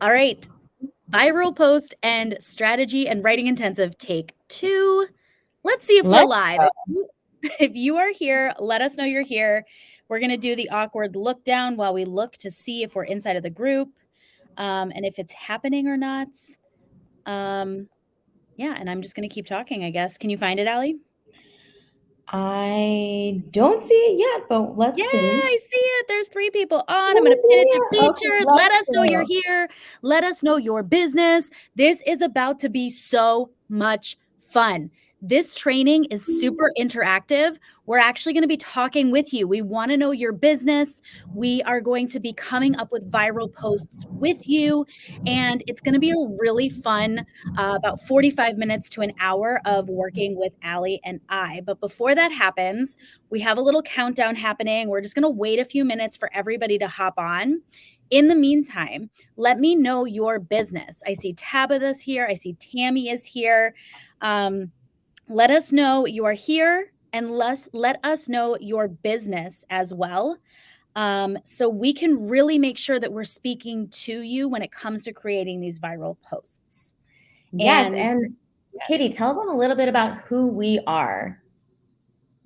All right. Viral post and strategy and writing intensive take 2. Let's see if we're Let's live. go. If you are here, let us know you're here. We're going to do the awkward look down while we look to see if we're inside of the group, and if it's happening or not. Yeah, and I'm just going to keep talking, I guess. Can you find it, Allie? I don't see it yet, but Yeah, let's see. I see it. There's 3 people on. I'm gonna pin it to Yeah, okay, featured. let's Let us know you're go. here. Let us know your business. This is about to be so much fun. This training is super interactive. We're actually going to be talking with you. We want to know your business. We are going to be coming up with viral posts with you, and it's going to be a really fun about 45 minutes to an hour of working with Allie and I. But before that happens, we have a little countdown happening. We're just going to wait a few minutes for everybody to hop on. In the meantime, let me know your business. I see Tabitha's here. I see Tammy is here. Let us know you are here, and let us know your business as well. So we can really make sure that we're speaking to you when it comes to creating these viral posts. Yes, And and yeah. Katie, tell them a little bit about who we are.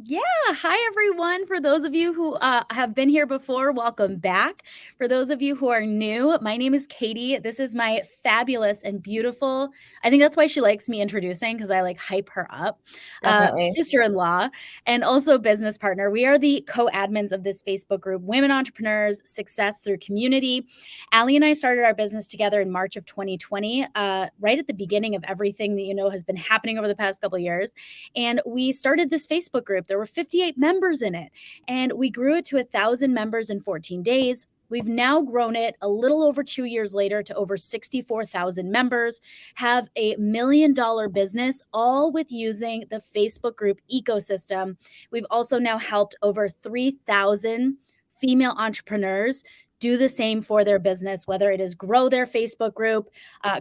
Yeah. Hi, everyone. For those of you who have been here before, welcome back. For those of you who are new, my name is Katie. This is my fabulous and beautiful, I think that's why she likes me introducing, because I like hype her up, Definitely. sister-in-law and also business partner. We are the co-admins of this Facebook group, Women Entrepreneurs Success Through Community. Allie and I started our business together in March of 2020, right at the beginning of everything that has been happening over the past couple of years. And we started this Facebook group. There were 58 members in it, and we grew it to 1,000 members in 14 days. We've now grown it a little over 2 years later to over 64,000 members, have $1 million business, all with using the Facebook group ecosystem. We've also now helped over 3,000 female entrepreneurs do the same for their business, whether it is grow their Facebook group,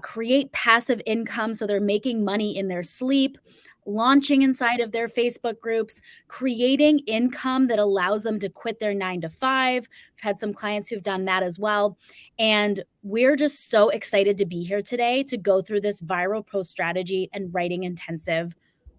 create passive income so they're making money in their sleep, launching inside of their Facebook groups, creating income that allows them to quit their 9 to 5. I've had some clients who've done that as well. And we're just so excited to be here today to go through this viral post strategy and writing intensive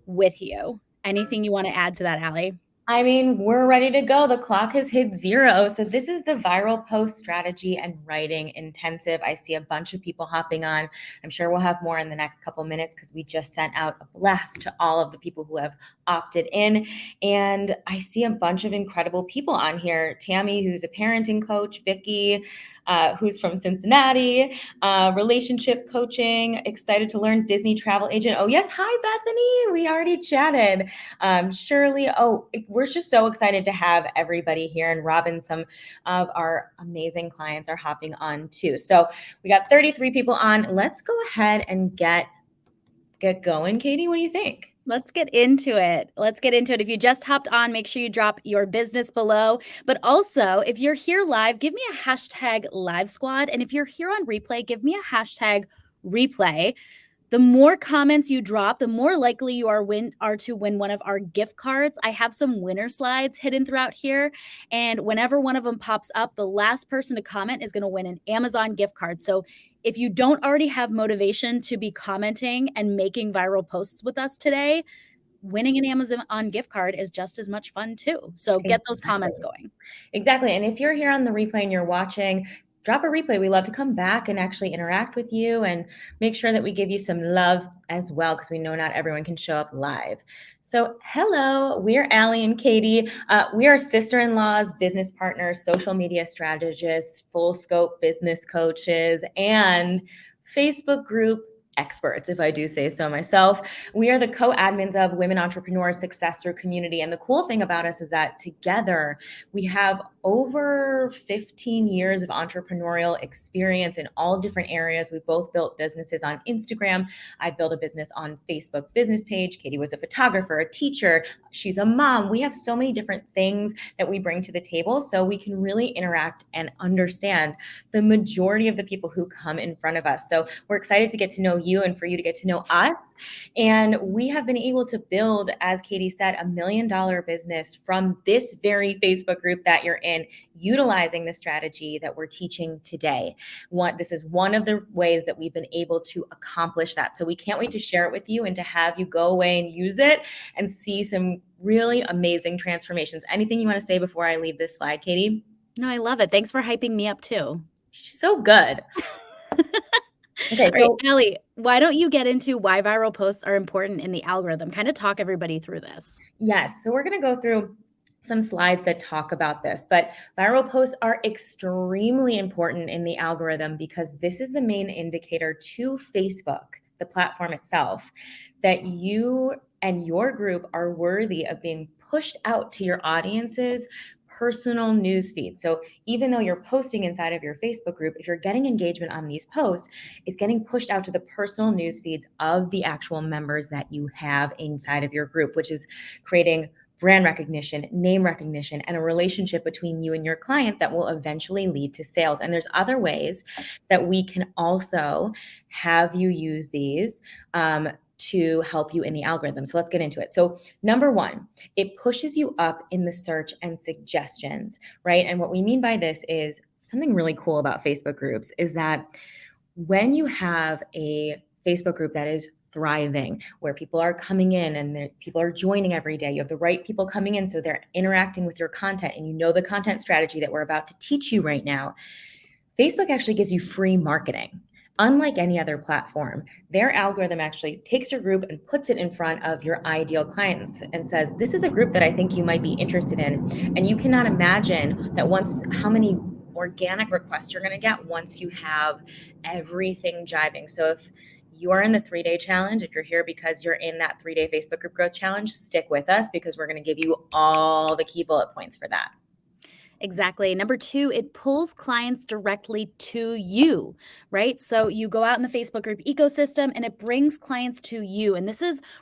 with you. Anything you want to add to that, Allie? I mean, we're ready to go. The clock has hit 0. So this is the viral post strategy and writing intensive. I see a bunch of people hopping on. I'm sure we'll have more in the next couple minutes because we just sent out a blast to all of the people who have opted in. And I see a bunch of incredible people on here. Tammy, who's a parenting coach, Vicky, who's from Cincinnati, relationship coaching, excited to learn Disney travel agent. Oh yes, hi Bethany. We already chatted. Shirley, we're just so excited to have everybody here. And Robin, some of our amazing clients are hopping on too. So we got 33 people on. Let's go ahead and get going. Katie, what do you think? Let's get into it. If you just hopped on, make sure you drop your business below. But also, if you're here live, give me a hashtag live squad. And if you're here on replay, give me a hashtag replay. The more comments you drop, the more likely you are to win one of our gift cards. I have some winner slides hidden throughout here, and whenever one of them pops up, the last person to comment is going to win an Amazon gift card. So if you don't already have motivation to be commenting and making viral posts with us today, winning an Amazon gift card is just as much fun too. So get those comments going. Exactly. And if you're here on the replay and you're watching, drop a replay. We love to come back and actually interact with you and make sure that we give you some love as well, because we know not everyone can show up live. So hello, we're Allie and Katie. We are sister-in-laws, business partners, social media strategists, full scope business coaches, and Facebook group experts, if I do say so myself. We are the co-admins of Women Entrepreneurs Success Through Community. And the cool thing about us is that together we have over 15 years of entrepreneurial experience in all different areas. We both built businesses on Instagram. I built a business on Facebook business page. Katie was a photographer, a teacher. She's a mom. We have so many different things that we bring to the table so we can really interact and understand the majority of the people who come in front of us. So we're excited to get to know you and for you to get to know us. And we have been able to build, as Katie said, $1 million business from this very Facebook group that you're in, utilizing the strategy that we're teaching today. This is one of the ways that we've been able to accomplish that. So we can't wait to share it with you and to have you go away and use it and see some really amazing transformations. Anything you want to say before I leave this slide, Katie? No, I love it. Thanks for hyping me up too. She's so good. Okay, all right, Allie, why don't you get into why viral posts are important in the algorithm? Kind of talk everybody through this. Yes, so we're going to go through some slides that talk about this, but viral posts are extremely important in the algorithm because this is the main indicator to Facebook, the platform itself, that you and your group are worthy of being pushed out to your audience's personal news feed. So even though you're posting inside of your Facebook group, if you're getting engagement on these posts, it's getting pushed out to the personal news feeds of the actual members that you have inside of your group, which is creating brand recognition, name recognition, and a relationship between you and your client that will eventually lead to sales. And there's other ways that we can also have you use these to help you in the algorithm. So let's get into it. So number one, it pushes you up in the search and suggestions, right? And what we mean by this is something really cool about Facebook groups is that when you have a Facebook group that is thriving, where people are coming in and people are joining every day, you have the right people coming in, so they're interacting with your content, and you know the content strategy that we're about to teach you right now. Facebook actually gives you free marketing. Unlike any other platform, their algorithm actually takes your group and puts it in front of your ideal clients and says, this is a group that I think you might be interested in. And you cannot imagine that how many organic requests you're going to get once you have everything jiving. So if you are in the 3-day challenge, if you're here because you're in that 3-day Facebook group growth challenge, stick with us because we're going to give you all the key bullet points for that. Exactly. Number two, it pulls clients directly to you, right? So you go out in the Facebook group ecosystem and it brings clients to you. And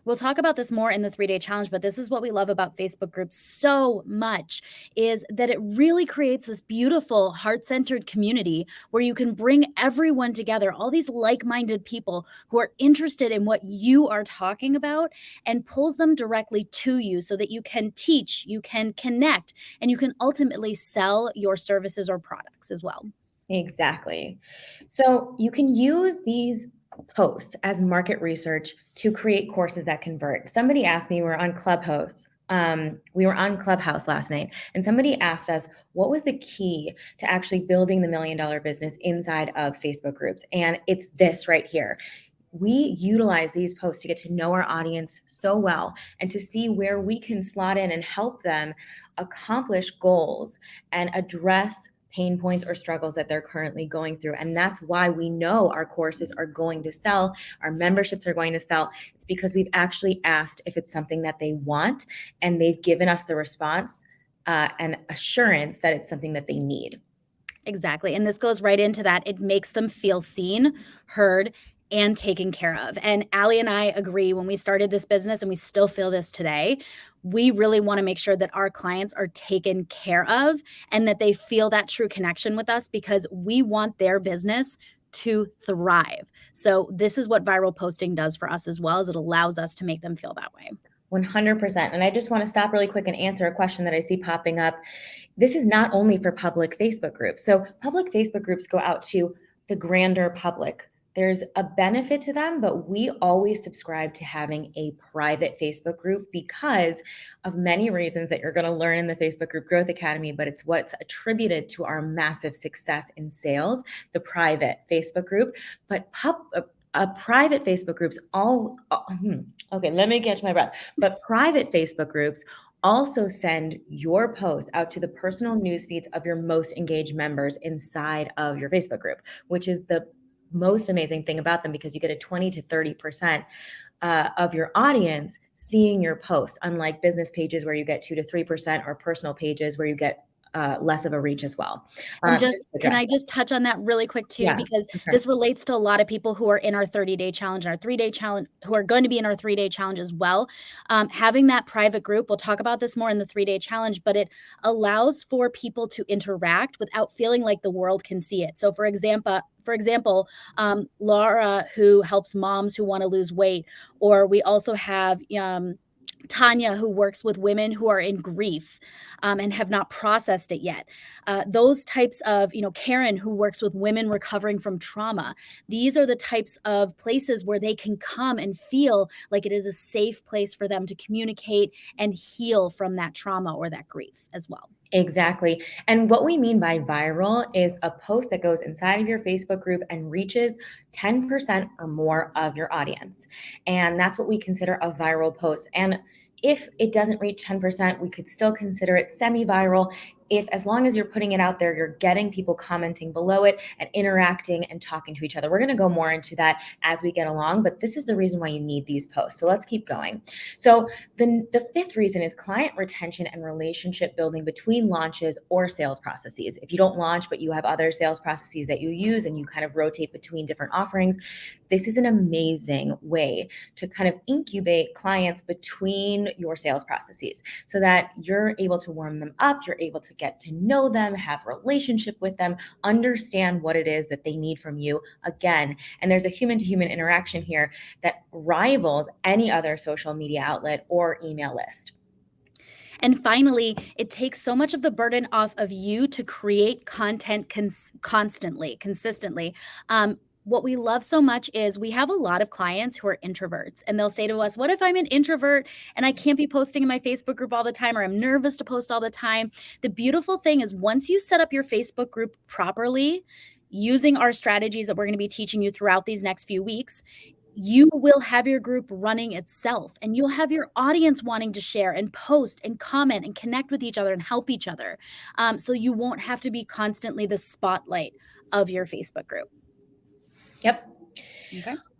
we'll talk about this more in the 3-day challenge, but this is what we love about Facebook groups so much is that it really creates this beautiful heart-centered community where you can bring everyone together, all these like-minded people who are interested in what you are talking about, and pulls them directly to you so that you can teach, you can connect, and you can ultimately sell your services or products as well. Exactly. So you can use these posts as market research to create courses that convert. Somebody asked me, we were on Clubhouse last night, and somebody asked us, what was the key to actually building the $1 million business inside of Facebook groups? And it's this right here. We utilize these posts to get to know our audience so well and to see where we can slot in and help them accomplish goals and address pain points or struggles that they're currently going through. And that's why we know our courses are going to sell, our memberships are going to sell. It's because we've actually asked if it's something that they want, and they've given us the response and assurance that it's something that they need. Exactly. And this goes right into that. It makes them feel seen, heard, and taken care of. And Allie and I agree when we started this business, and we still feel this today, we really want to make sure that our clients are taken care of and that they feel that true connection with us because we want their business to thrive. So this is what viral posting does for us as well, as it allows us to make them feel that way. 100%. And I just want to stop really quick and answer a question that I see popping up. This is not only for public Facebook groups. So public Facebook groups go out to the grander public. There's a benefit to them, but we always subscribe to having a private Facebook group because of many reasons that you're going to learn in the Facebook Group Growth Academy, but it's what's attributed to our massive success in sales, the private Facebook group. But private Facebook groups okay, let me catch my breath. But private Facebook groups also send your post out to the personal news feeds of your most engaged members inside of your Facebook group, which is the most amazing thing about them because you get a 20 to 30% of your audience seeing your posts, unlike business pages where you get 2 to 3% or personal pages where you get less of a reach as well. And Just to can address I that. just touch on that really quick too? Yeah, Because for sure. this relates to a lot of people who are in our 30-day challenge and our 3-day challenge, who are going to be in our 3-day challenge as well. Having that private group, we'll talk about this more in the 3-day challenge, but it allows for people to interact without feeling like the world can see it. So for example, Laura, who helps moms who want to lose weight, or we also have Tanya, who works with women who are in grief and have not processed it yet. Those types of, Karen, who works with women recovering from trauma. These are the types of places where they can come and feel like it is a safe place for them to communicate and heal from that trauma or that grief as well. Exactly. And what we mean by viral is a post that goes inside of your Facebook group and reaches 10% or more of your audience. And that's what we consider a viral post. And if it doesn't reach 10%, we could still consider it semi-viral. If, as long as you're putting it out there, you're getting people commenting below it and interacting and talking to each other. We're going to go more into that as we get along, but this is the reason why you need these posts. So let's keep going. So the fifth reason is client retention and relationship building between launches or sales processes. If you don't launch, but you have other sales processes that you use and you kind of rotate between different offerings, this is an amazing way to kind of incubate clients between your sales processes so that you're able to warm them up, you're able to get to know them, have a relationship with them, understand what it is that they need from you again. And there's a human to human interaction here that rivals any other social media outlet or email list. And finally, it takes so much of the burden off of you to create content consistently. What we love so much is we have a lot of clients who are introverts, and they'll say to us, what if I'm an introvert and I can't be posting in my Facebook group all the time, or I'm nervous to post all the time? The beautiful thing is once you set up your Facebook group properly, using our strategies that we're going to be teaching you throughout these next few weeks, you will have your group running itself, and you'll have your audience wanting to share and post and comment and connect with each other and help each other. So you won't have to be constantly the spotlight of your Facebook group. Yep.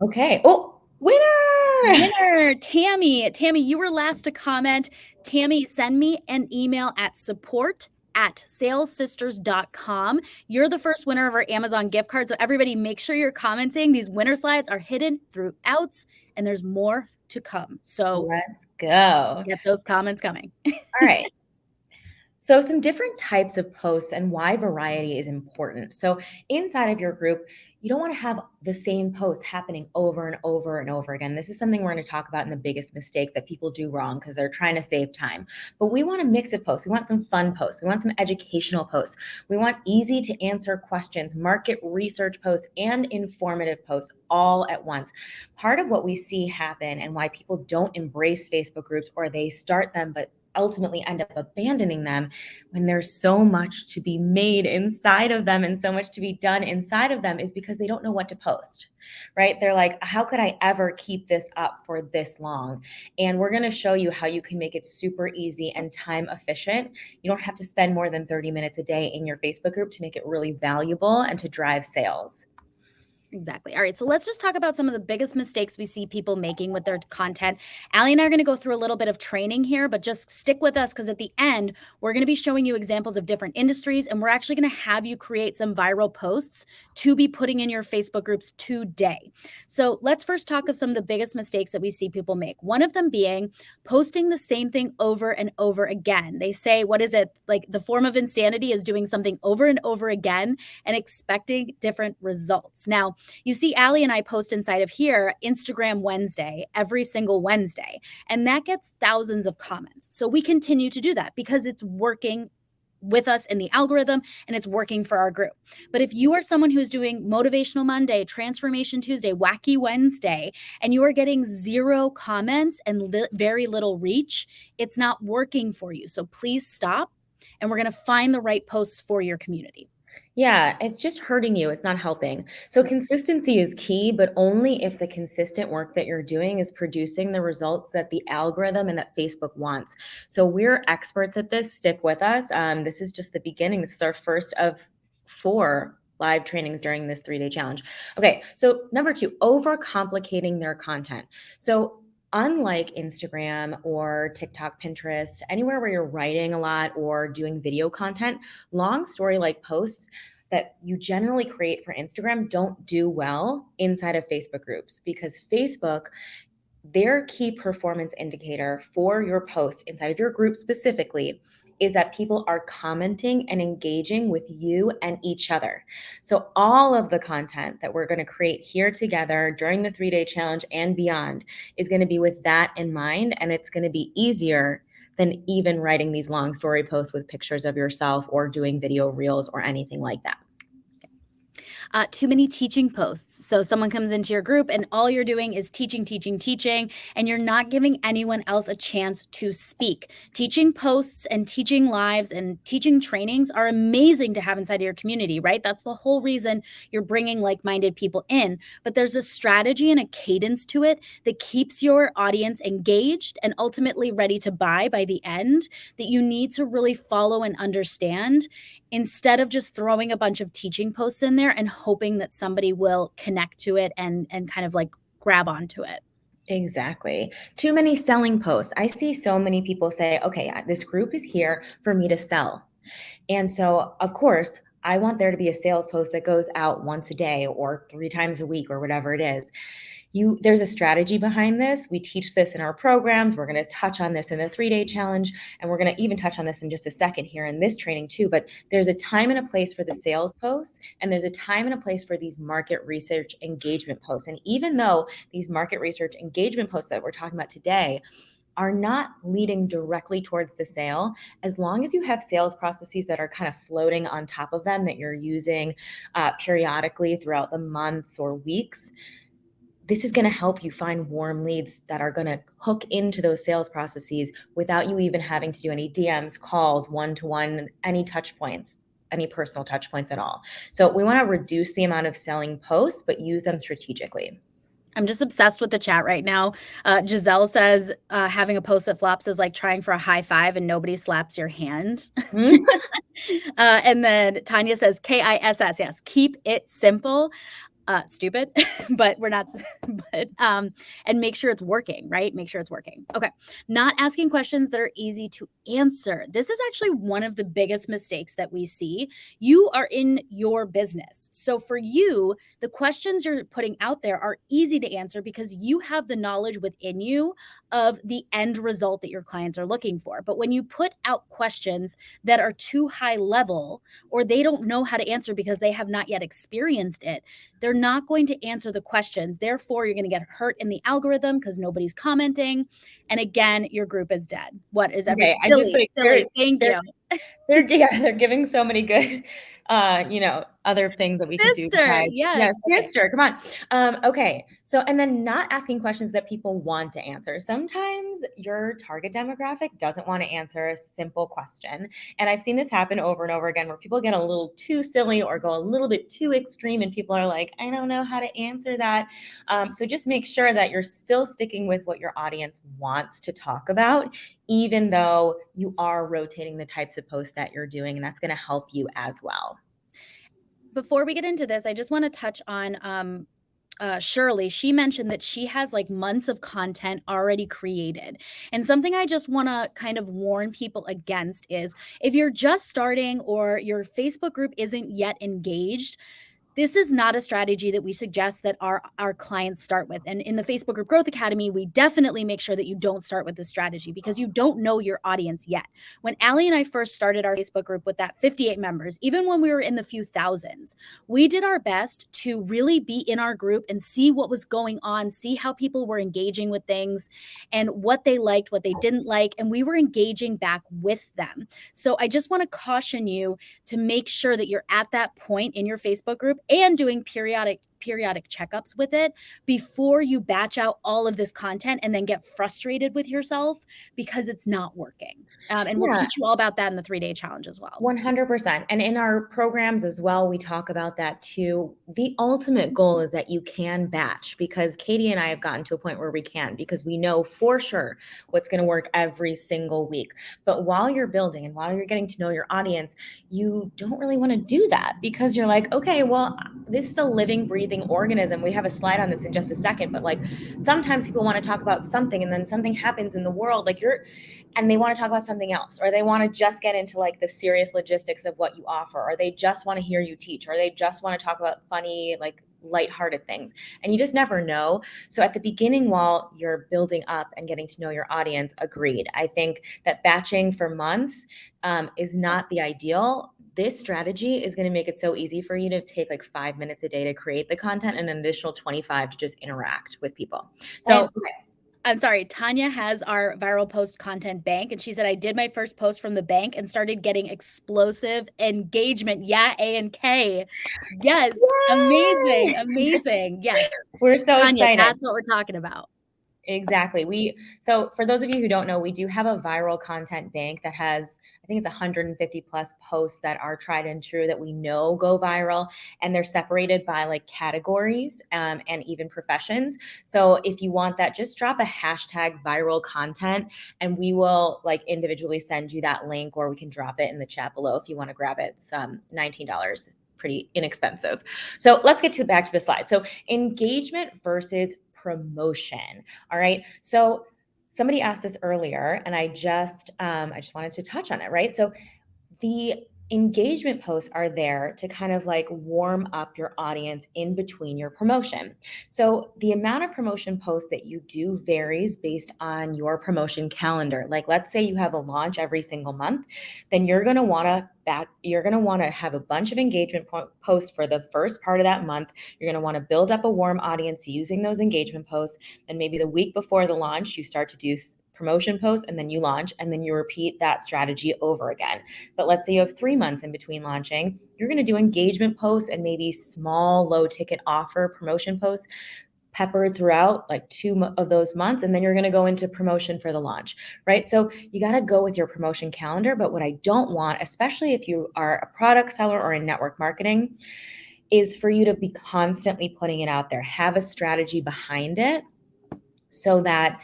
Okay. Oh, winner! Tammy, you were last to comment. Tammy, send me an email at support@salessisters.com. You're the first winner of our Amazon gift card. So everybody, make sure you're commenting. These winner slides are hidden throughout, and there's more to come. So let's go. Get those comments coming. All right. So some different types of posts and why variety is important. So inside of your group, you don't want to have the same posts happening over and over and over again. This is something we're going to talk about in the biggest mistakes that people do wrong because they're trying to save time. But we want a mix of posts. We want some fun posts. We want some educational posts. We want easy to answer questions, market research posts, and informative posts all at once. Part of what we see happen and why people don't embrace Facebook groups, or they start them but ultimately end up abandoning them, when there's so much to be made inside of them and so much to be done inside of them, is because they don't know what to post, right? They're like, how could I ever keep this up for this long? And we're going to show you how you can make it super easy and time efficient. You don't have to spend more than 30 minutes a day in your Facebook group to make it really valuable and to drive sales. Exactly. All right. So let's just talk about some of the biggest mistakes we see people making with their content. Allie and I are going to go through a little bit of training here, but just stick with us because at the end, we're going to be showing you examples of different industries, and we're actually going to have you create some viral posts to be putting in your Facebook groups today. So let's first talk of some of the biggest mistakes that we see people make. One of them being posting the same thing over and over again. They say, what is it? Like the form of insanity is doing something over and over again and expecting different results. Now, you see Allie and I post inside of here, Instagram Wednesday, every single Wednesday, and that gets thousands of comments. So we continue to do that because it's working with us in the algorithm and it's working for our group. But if you are someone who's doing Motivational Monday, Transformation Tuesday, Wacky Wednesday, and you are getting 0 comments and very little reach, it's not working for you. So please stop, and we're going to find the right posts for your community. Yeah, it's just hurting you. It's not helping. So consistency is key, but only if the consistent work that you're doing is producing the results that the algorithm and that Facebook wants. So we're experts at this. Stick with us. This is just the beginning. This is our first of 4 live trainings during this 3-day challenge. Okay, so number 2, overcomplicating their content. So Unlike Instagram or TikTok, Pinterest, anywhere where you're writing a lot or doing video content, long story like posts that you generally create for Instagram don't do well inside of Facebook groups, because Facebook, their key performance indicator for your post inside of your group specifically is that people are commenting and engaging with you and each other. So, all of the content that we're going to create here together during the 3 day challenge and beyond is going to be with that in mind. And it's going to be easier than even writing these long story posts with pictures of yourself or doing video reels or anything like that. Too many teaching posts. So someone comes into your group and all you're doing is teaching, teaching, teaching, and you're not giving anyone else a chance to speak. Teaching posts and teaching lives and teaching trainings are amazing to have inside of your community, right? That's the whole reason you're bringing like-minded people in. But there's a strategy and a cadence to it that keeps your audience engaged and ultimately ready to buy by the end, that you need to really follow and understand, instead of just throwing a bunch of teaching posts in there and hoping that somebody will connect to it and kind of like grab onto it. Exactly. Too many selling posts. I see so many people say, okay, this group is here for me to sell. And so, of course, I want there to be a sales post that goes out once a day or 3 times a week or whatever it is. There's a strategy behind this. We teach this in our programs. We're going to touch on this in the 3 day challenge, and we're going to even touch on this in just a second here in this training too. But there's a time and a place for the sales posts, and there's a time and a place for these market research engagement posts. And even though these market research engagement posts that we're talking about today are not leading directly towards the sale, as long as you have sales processes that are kind of floating on top of them that you're using periodically throughout the months or weeks, this is going to help you find warm leads that are going to hook into those sales processes without you even having to do any DMs, calls, one-to-one, any touch points, any personal touch points at all. So we want to reduce the amount of selling posts, but use them strategically. I'm just obsessed with the chat right now. Giselle says having a post that flops is like trying for a high five and nobody slaps your hand. And then Tanya says KISS. Yes, keep it simple. Stupid, but we're not, and make sure it's working, right? Make sure it's working. Okay. Not asking questions that are easy to answer. This is actually one of the biggest mistakes that we see. You are in your business. So for you, the questions you're putting out there are easy to answer because you have the knowledge within you of the end result that your clients are looking for. But when you put out questions that are too high level, or they don't know how to answer because they have not yet experienced it, they're not going to answer the questions. Therefore, you're going to get hurt in the algorithm because nobody's commenting. And again, your group is dead. What is everything? Okay, I just like silly. Thank you. They're giving so many good, other things that we can do. Sister, yes. Okay. Sister, come on. Okay, so and then not asking questions that people want to answer. Sometimes your target demographic doesn't want to answer a simple question, and I've seen this happen over and over again, where people get a little too silly or go a little bit too extreme, and people are like, I don't know how to answer that. So just make sure that you're still sticking with what your audience wants to talk about, even though you are rotating the types of posts that you're doing, and that's going to help you as well. Before we get into this, I just want to touch on Shirley. She mentioned that she has like months of content already created. And something I just want to kind of warn people against is, if you're just starting or your Facebook group isn't yet engaged, this is not a strategy that we suggest that our clients start with. And in the Facebook Group Growth Academy, we definitely make sure that you don't start with this strategy because you don't know your audience yet. When Allie and I first started our Facebook group with that 58 members, even when we were in the few thousands, we did our best to really be in our group and see what was going on, see how people were engaging with things and what they liked, what they didn't like, and we were engaging back with them. So I just want to caution you to make sure that you're at that point in your Facebook group and doing periodic checkups with it before you batch out all of this content and then get frustrated with yourself because it's not working. And we'll teach you all about that in the 3 day challenge as well. 100%. And in our programs as well, we talk about that too. The ultimate goal is that you can batch, because Katie and I have gotten to a point where we can, because we know for sure what's going to work every single week. But while you're building and while you're getting to know your audience, you don't really want to do that because you're like, okay, well, this is a living, breathing breathing organism. We have a slide on this in just a second, but like sometimes people want to talk about something and then something happens in the world, like and they want to talk about something else, or they want to just get into like the serious logistics of what you offer, or they just want to hear you teach, or they just want to talk about funny, like lighthearted things. And you just never know. So at the beginning, while you're building up and getting to know your audience, agreed. I think that batching for months is not the ideal. This strategy is going to make it so easy for you to take like 5 minutes a day to create the content and an additional 25 to just interact with people. So, okay. I'm sorry, Tanya has our viral post content bank, and she said, I did my first post from the bank and started getting explosive engagement. Yeah, A and K. Yes. Yay! Amazing. Yes. We're so Tanya, excited. that's what we're talking about. Exactly. So for those of you who don't know, we do have a viral content bank that has, I think it's 150 plus posts that are tried and true that we know go viral, and they're separated by like categories and even professions. So if you want that, just drop a hashtag viral content and we will like individually send you that link, or we can drop it in the chat below if you want to grab it. It's $19. Pretty inexpensive. So let's get back to the slide. So engagement versus promotion. All right. So somebody asked this earlier, and I just wanted to touch on it. Right. So the engagement posts are there to kind of like warm up your audience in between your promotion. So the amount of promotion posts that you do varies based on your promotion calendar. Like let's say you have a launch every single month, then you're going to want to have a bunch of engagement posts for the first part of that month. You're going to want to build up a warm audience using those engagement posts. And maybe the week before the launch, you start to do promotion posts, and then you launch, and then you repeat that strategy over again. But let's say you have 3 months in between launching, you're going to do engagement posts and maybe small low ticket offer promotion posts peppered throughout like 2 of those months, and then you're going to go into promotion for the launch, right? So you got to go with your promotion calendar. But what I don't want, especially if you are a product seller or in network marketing, is for you to be constantly putting it out there. Have a strategy behind it so that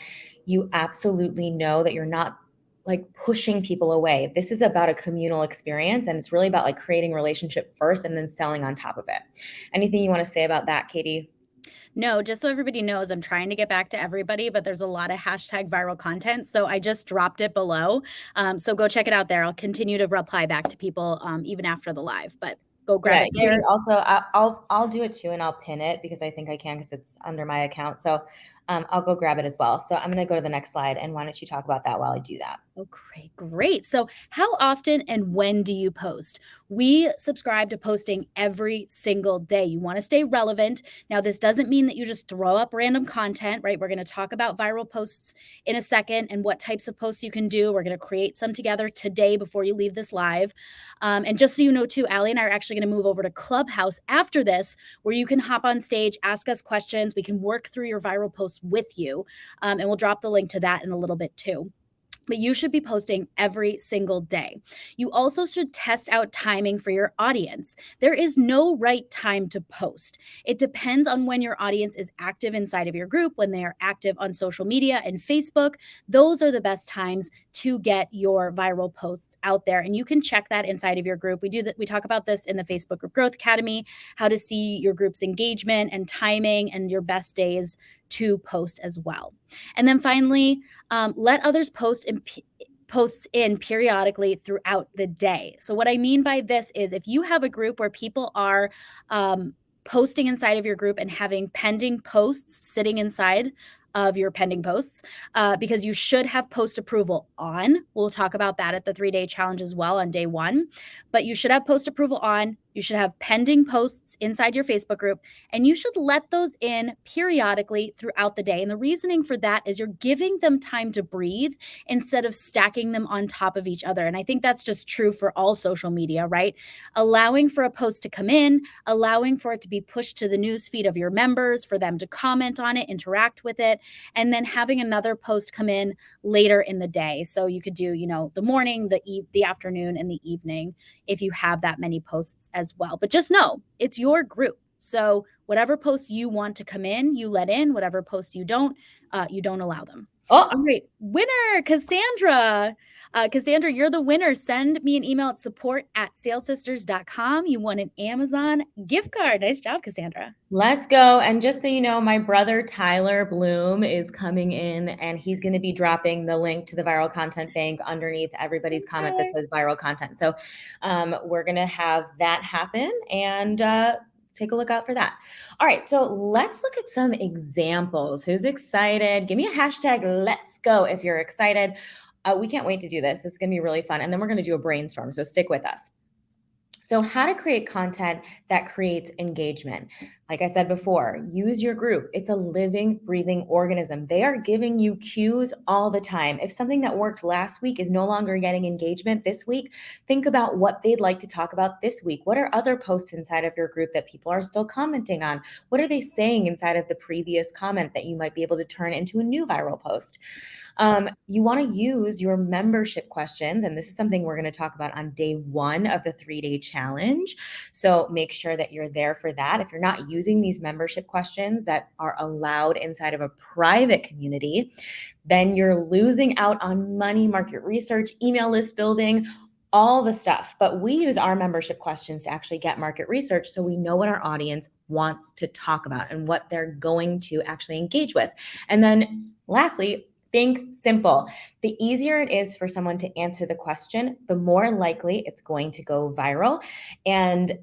you absolutely know that you're not like pushing people away. This is about a communal experience, and it's really about like creating relationship first and then selling on top of it. Anything you want to say about that, Katie? No, just so everybody knows, I'm trying to get back to everybody, but there's a lot of hashtag viral content. So I just dropped it below. So go check it out there. I'll continue to reply back to people even after the live, but go grab it there. Katie, also, I'll do it too, and I'll pin it because I think I can because it's under my account. So I'll go grab it as well. So I'm going to go to the next slide, and why don't you talk about that while I do that? Oh, great. So how often and when do you post? We subscribe to posting every single day. You want to stay relevant. Now, this doesn't mean that you just throw up random content, right? We're going to talk about viral posts in a second and what types of posts you can do. We're going to create some together today before you leave this live. And just so you know too, Allie and I are actually going to move over to Clubhouse after this, where you can hop on stage, ask us questions. We can work through your viral posts with you. And we'll drop the link to that in a little bit too. But you should be posting every single day. You also should test out timing for your audience. There is no right time to post. It depends on when your audience is active inside of your group, when they are active on social media and Facebook. Those are the best times to get your viral posts out there. And you can check that inside of your group. We talk about this in the Facebook Group Growth Academy, how to see your group's engagement and timing and your best days to post as well. And then finally, let others posts in periodically throughout the day. So what I mean by this is if you have a group where people are posting inside of your group and having pending posts sitting inside of your pending posts, because you should have post approval on. We'll talk about that at the 3-day challenge as well on day 1. But you should have post approval on. You should have pending posts inside your Facebook group, and you should let those in periodically throughout the day. And the reasoning for that is you're giving them time to breathe instead of stacking them on top of each other. And I think that's just true for all social media, right? Allowing for a post to come in, allowing for it to be pushed to the news feed of your members, for them to comment on it, interact with it, and then having another post come in later in the day. So you could do, the morning, the afternoon, and the evening if you have that many posts as well. But just know it's your group. So whatever posts you want to come in, you let in. Whatever posts you don't allow them. Oh, All right, winner, Cassandra. Cassandra, you're the winner. Send me an email at support@salesisters.com. You won an Amazon gift card. Nice job, Cassandra. let's go. And just so you know, my brother Tyler Bloom is coming in and he's going to be dropping the link to the Viral Content Bank underneath everybody's Thanks, comment that Tyler. says viral content. So we're going to have that happen and take a look out for that. All right, so let's look at some examples. Who's excited? Give me a hashtag let's go if you're excited. We can't wait to do this. This is going to be really fun. And then we're going to do a brainstorm. So stick with us. So, how to create content that creates engagement. Like I said before, use your group. It's a living, breathing organism. They are giving you cues all the time. If something that worked last week is no longer getting engagement this week, think about what they'd like to talk about this week. What are other posts inside of your group that people are still commenting on? What are they saying inside of the previous comment that you might be able to turn into a new viral post? You want to use your membership questions, and this is something we're going to talk about on day 1 of the 3-day challenge. So make sure that you're there for that. If you're not using these membership questions that are allowed inside of a private community, then you're losing out on money market research, email list building, all the stuff. But we use our membership questions to actually get market research so we know what our audience wants to talk about and what they're going to actually engage with. And then lastly, think simple. The easier it is for someone to answer the question, the more likely it's going to go viral. And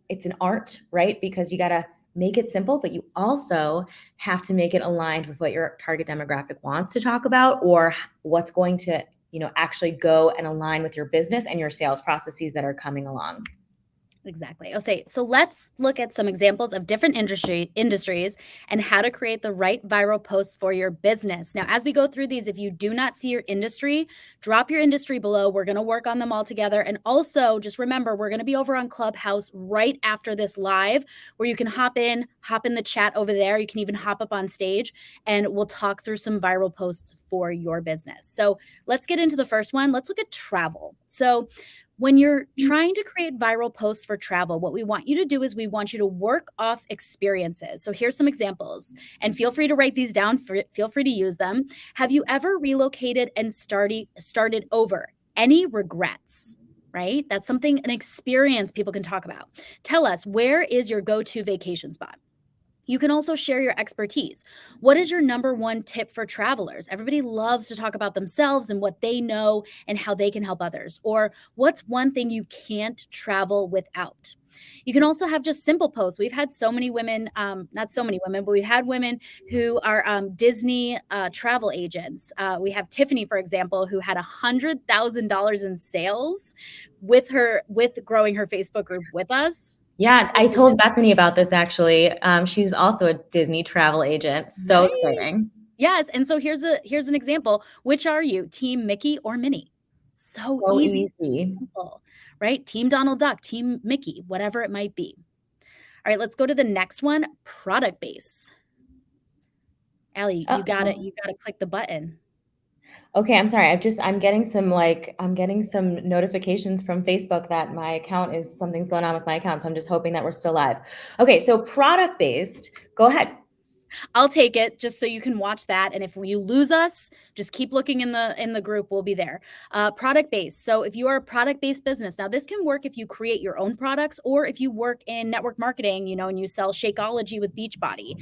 it's an art, right? Because you got to make it simple, but you also have to make it aligned with what your target demographic wants to talk about or what's going to, actually go and align with your business and your sales processes that are coming along. Exactly. Okay, so let's look at some examples of different industries and how to create the right viral posts for your business. Now, as we go through these, if you do not see your industry, drop your industry below. We're going to work on them all together. And also, just remember, we're going to be over on Clubhouse right after this live, where you can hop in the chat over there. You can even hop up on stage, and we'll talk through some viral posts for your business. So let's get into the first one. Let's look at travel. So when you're trying to create viral posts for travel, what we want you to do is we want you to work off experiences. So here's some examples, and feel free to write these down. Feel free to use them. Have you ever relocated and started over? Any regrets? Right? That's an experience people can talk about. Tell us, where is your go-to vacation spot? You can also share your expertise. What is your number one tip for travelers? Everybody loves to talk about themselves and what they know and how they can help others. Or what's one thing you can't travel without? You can also have just simple posts. We've had so many women, not so many women, but we've had women who are Disney travel agents. We have Tiffany, for example, who had $100,000 in sales with growing her Facebook group with us. Yeah, I told Bethany about this actually. She's also a Disney travel agent. So Right. exciting. Yes, and so here's an example. Which are you, Team Mickey or Minnie? So So easy, easy. simple, right? Team Donald Duck, Team Mickey, whatever it might be. All right, let's go to the next one, product base. Allie, you got it. You got to click the button. Okay, I'm sorry. I'm getting some notifications from Facebook that my account something's going on with my account. So I'm just hoping that we're still live. Okay, so product based, go ahead. I'll take it just so you can watch that. And if you lose us, just keep looking in the group. We'll be there. Product based. So if you are a product based business, now this can work if you create your own products or if you work in network marketing, and you sell Shakeology with Beachbody.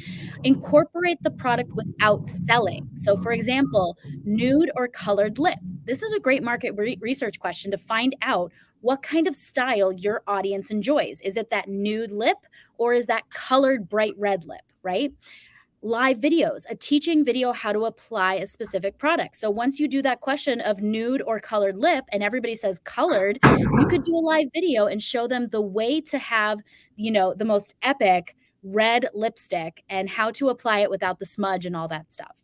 Incorporate the product without selling. So for example, nude or colored lip. This is a great market research question to find out what kind of style your audience enjoys. Is it that nude lip or is that colored bright red lip, right? Live videos, a teaching video how to apply a specific product. So once you do that question of nude or colored lip and everybody says colored, you could do a live video and show them the way to have, the most epic red lipstick and how to apply it without the smudge and all that stuff.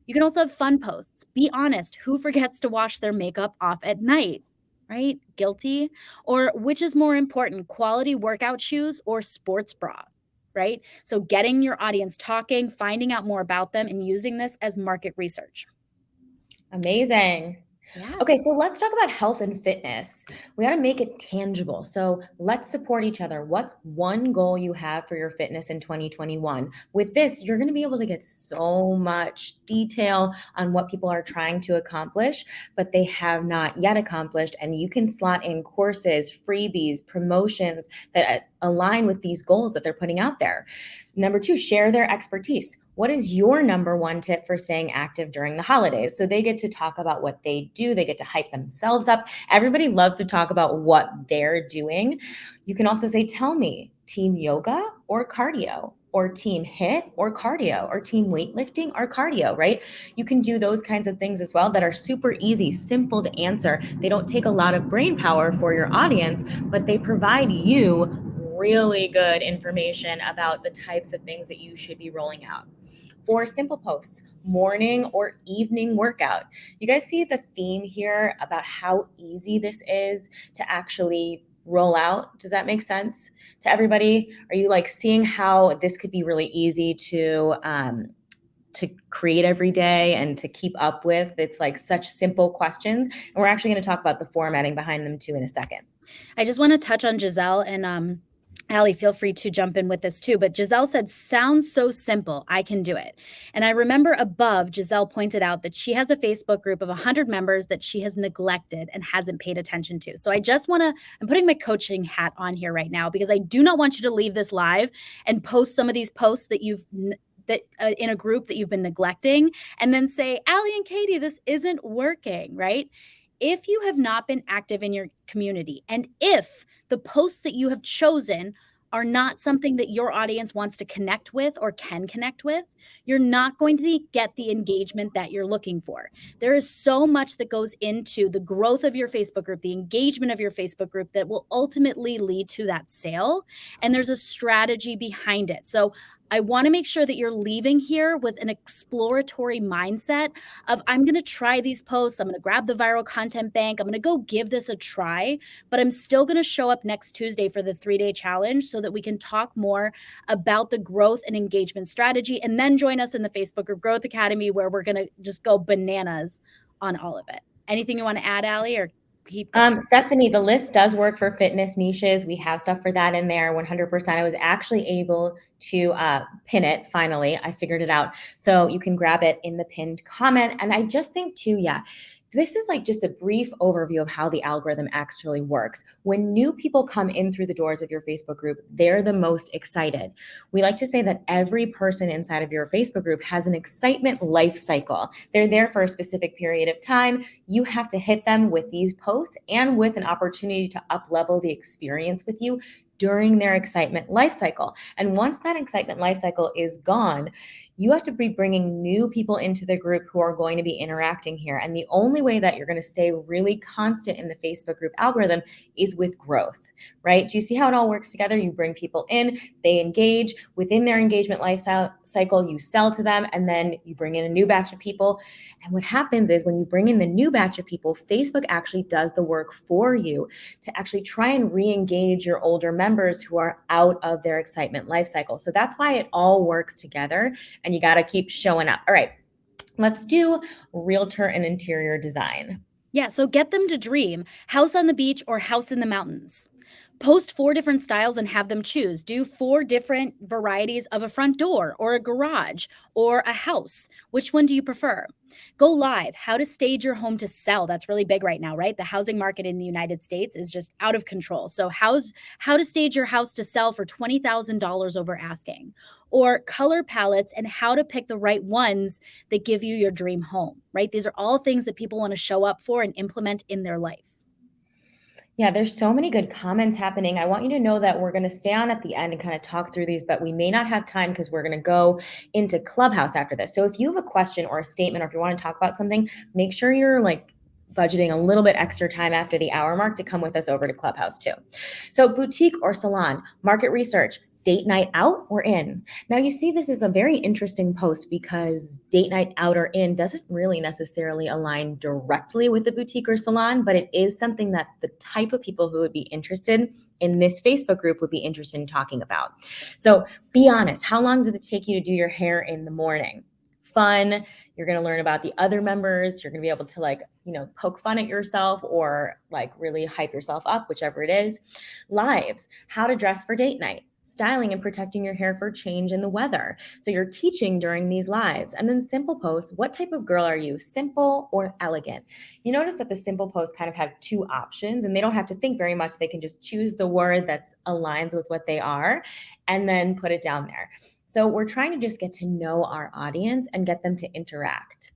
You can also have fun posts. Be honest, who forgets to wash their makeup off at night? Right? Guilty? Or which is more important, quality workout shoes or sports bra? Right? So getting your audience talking, finding out more about them, and using this as market research. Amazing. Yeah. Okay, so let's talk about health and fitness. We got to make it tangible. So let's support each other. What's one goal you have for your fitness in 2021? With this, you're going to be able to get so much detail on what people are trying to accomplish, but they have not yet accomplished. And you can slot in courses, freebies, promotions that align with these goals that they're putting out there. Number two, share their expertise. What is your number one tip for staying active during the holidays? So they get to talk about what they do, they get to hype themselves up. Everybody loves to talk about what they're doing. You can also say, tell me, team yoga or cardio? Or team HIIT or cardio, or team weightlifting or cardio, right? You can do those kinds of things as well that are super easy, simple to answer. They don't take a lot of brain power for your audience, but they provide you really good information about the types of things that you should be rolling out. Or simple posts, morning or evening workout. You guys see the theme here about how easy this is to actually roll out? Does that make sense to everybody? Are you like seeing how this could be really easy to create every day and to keep up with? It's like such simple questions. And we're actually going to talk about the formatting behind them too in a second. I just want to touch on Giselle and Allie, feel free to jump in with this too. But Giselle said, sounds so simple. I can do it. And I remember above, Giselle pointed out that she has a Facebook group of 100 members that she has neglected and hasn't paid attention to. So I just want to, I'm putting my coaching hat on here right now because I do not want you to leave this live and post some of these posts that in a group that you've been neglecting and then say, Allie and Katie, this isn't working, right? If you have not been active in your community, and if the posts that you have chosen are not something that your audience wants to connect with or can connect with, you're not going to get the engagement that you're looking for. There is so much that goes into the growth of your Facebook group, the engagement of your Facebook group that will ultimately lead to that sale. And there's a strategy behind it. So I want to make sure that you're leaving here with an exploratory mindset of, I'm going to try these posts. I'm going to grab the viral content bank. I'm going to go give this a try, but I'm still going to show up next Tuesday for the 3-day challenge so that we can talk more about the growth and engagement strategy, and then join us in the Facebook group Growth Academy, where we're going to just go bananas on all of it. Anything you want to add, Allie, or keep going? Stephanie, the list does work for fitness niches. We have stuff for that in there 100%. I was actually able to pin it finally. I figured it out. So you can grab it in the pinned comment. And I just think too, yeah, this is like just a brief overview of how the algorithm actually works. When new people come in through the doors of your Facebook group, they're the most excited. We like to say that every person inside of your Facebook group has an excitement life cycle. They're there for a specific period of time. You have to hit them with these posts and with an opportunity to up level the experience with you during their excitement life cycle. And once that excitement life cycle is gone, you have to be bringing new people into the group who are going to be interacting here. And the only way that you're going to stay really constant in the Facebook group algorithm is with growth, right? Do you see how it all works together? You bring people in, they engage. Within their engagement life cycle, you sell to them, and then you bring in a new batch of people. And what happens is when you bring in the new batch of people, Facebook actually does the work for you to actually try and re-engage your older members who are out of their excitement life cycle. So that's why it all works together, and you got to keep showing up. All right, let's do realtor and interior design. Yeah, so get them to dream house on the beach or house in the mountains. Post 4 different styles and have them choose. Do 4 different varieties of a front door or a garage or a house. Which one do you prefer? Go live. How to stage your home to sell. That's really big right now, right? The housing market in the United States is just out of control. So how to stage your house to sell for $20,000 over asking. Or color palettes and how to pick the right ones that give you your dream home, right? These are all things that people want to show up for and implement in their life. Yeah, there's so many good comments happening. I want you to know that we're going to stay on at the end and kind of talk through these, but we may not have time because we're going to go into Clubhouse after this. So if you have a question or a statement, or if you want to talk about something, make sure you're like budgeting a little bit extra time after the hour mark to come with us over to Clubhouse too. So boutique or salon, market research, date night out or in. Now you see this is a very interesting post because date night out or in doesn't really necessarily align directly with the boutique or salon, but it is something that the type of people who would be interested in this Facebook group would be interested in talking about. So be honest, how long does it take you to do your hair in the morning? fun. You're going to learn about the other members. You're going to be able to like, poke fun at yourself or like really hype yourself up, whichever it is. Lives, how to dress for date night. Styling and protecting your hair for change in the weather. So you're teaching during these lives. And then simple posts, what type of girl are you? Simple or elegant? You notice that the simple posts kind of have two options and they don't have to think very much. They can just choose the word that aligns with what they are and then put it down there. So we're trying to just get to know our audience and get them to interact.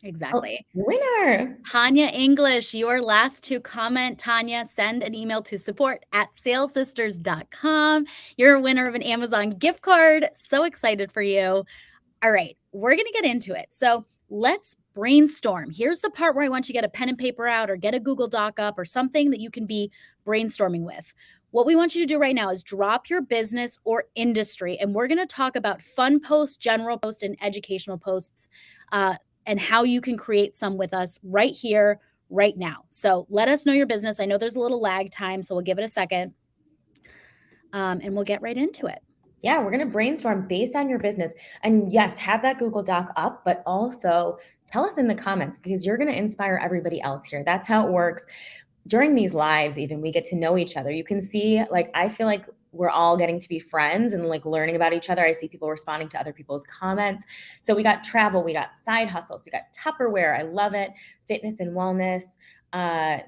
Exactly. Oh, winner. Tanya English, your last to comment. Tanya, send an email to support@salesisters.com. You're a winner of an Amazon gift card. So excited for you. All right, we're going to get into it. So let's brainstorm. Here's the part where I want you to get a pen and paper out or get a Google Doc up or something that you can be brainstorming with. What we want you to do right now is drop your business or industry, and we're going to talk about fun posts, general posts, and educational posts, and how you can create some with us right here, right now. So let us know your business. I know there's a little lag time, so we'll give it a second, and we'll get right into it. Yeah, we're going to brainstorm based on your business. And yes, have that Google Doc up, but also tell us in the comments because you're going to inspire everybody else here. That's how it works. During these lives, even we get to know each other. You can see, like, I feel like we're all getting to be friends and like learning about each other. I see people responding to other people's comments. So we got travel, we got side hustles, we got Tupperware. I love it. Fitness and wellness.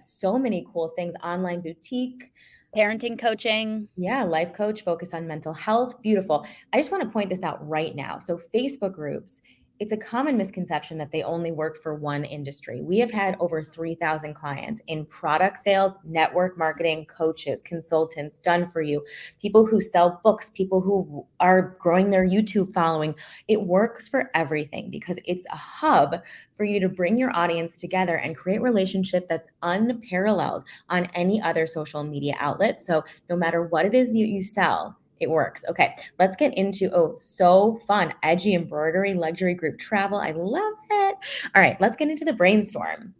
So many cool things. Online boutique. Parenting coaching. Yeah, life coach, focus on mental health. Beautiful. I just want to point this out right now. So Facebook groups, it's a common misconception that they only work for one industry. We have had over 3,000 clients in product sales, network marketing, coaches, consultants, done for you, people who sell books, people who are growing their YouTube following. It works for everything because it's a hub for you to bring your audience together and create relationship that's unparalleled on any other social media outlet. So no matter what it is you sell, it works. Okay, let's get into, so fun, edgy embroidery, luxury group travel. I love it. All right, let's get into the brainstorm.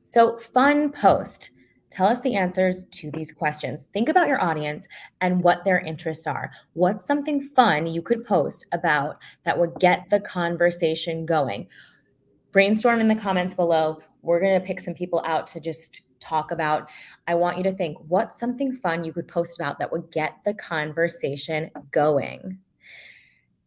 So fun post. Tell us the answers to these questions. Think about your audience and what their interests are. What's something fun you could post about that would get the conversation going? Brainstorm in the comments below. We're going to pick some people out to just talk about. I want you to think, what's something fun you could post about that would get the conversation going?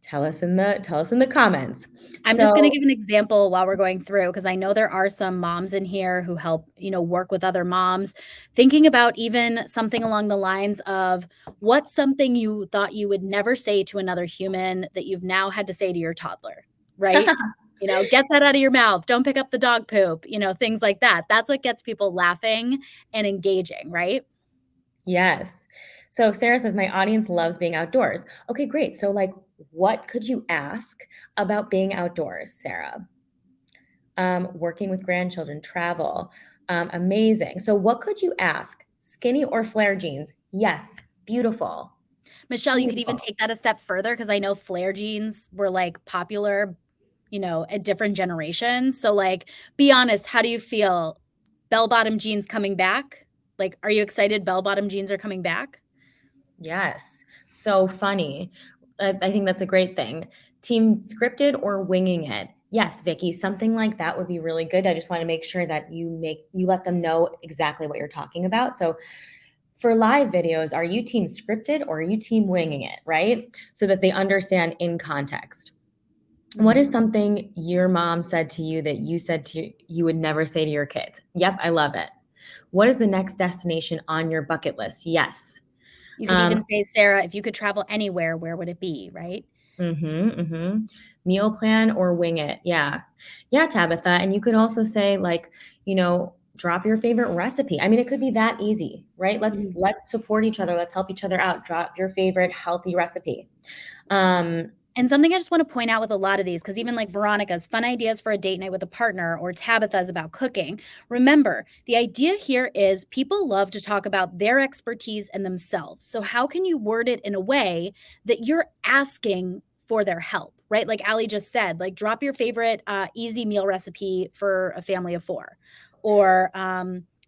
Tell us in the comments. I'm just going to give an example while we're going through, because I know there are some moms in here who help, work with other moms, thinking about even something along the lines of what's something you thought you would never say to another human that you've now had to say to your toddler, right? Get that out of your mouth. Don't pick up the dog poop, things like that. That's what gets people laughing and engaging, right? Yes. So Sarah says, my audience loves being outdoors. Okay, great. So like, what could you ask about being outdoors, Sarah? Working with grandchildren, travel, amazing. So what could you ask? Skinny or flare jeans? Yes, beautiful. Michelle, you could even take that a step further because I know flare jeans were like popular, at different generations. So like, be honest, how do you feel? Bell-bottom jeans coming back? Like, are you excited bell-bottom jeans are coming back? Yes. So funny. I think that's a great thing. Team scripted or winging it? Yes, Vicky, something like that would be really good. I just want to make sure that you let them know exactly what you're talking about. So for live videos, are you team scripted or are you team winging it, right? So that they understand in context. What is something your mom said to you that you said to you would never say to your kids? Yep, I love it. What is the next destination on your bucket list? Yes. You could even say, Sarah, if you could travel anywhere, where would it be, right? Meal plan or wing it. Yeah, Tabitha. And you could also say like, drop your favorite recipe. I mean, it could be that easy, right? Let's support each other. Let's help each other out. Drop your favorite healthy recipe. And something I just want to point out with a lot of these, because even like Veronica's fun ideas for a date night with a partner, or Tabitha's about cooking. Remember, the idea here is people love to talk about their expertise and themselves. So how can you word it in a way that you're asking for their help, right? Like Ali just said, like drop your favorite easy meal recipe for a family of 4, or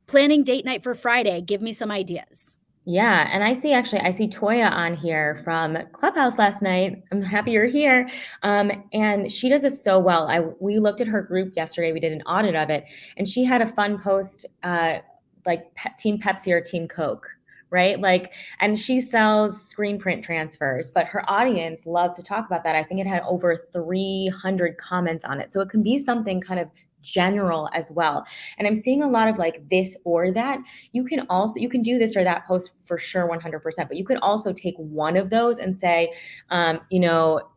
planning date night for Friday. Give me some ideas. Yeah, and I see Toya on here from Clubhouse last night. I'm happy you're here. And she does this so well. We looked at her group yesterday. We did an audit of it, and she had a fun post, Team Pepsi or Team Coke, right? Like, and she sells screen print transfers, but her audience loves to talk about that. I think it had over 300 comments on it, so it can be something kind of general as well. And I'm seeing a lot of like this or that. You can do this or that post for sure 100%, but you could also take one of those and say, um, you know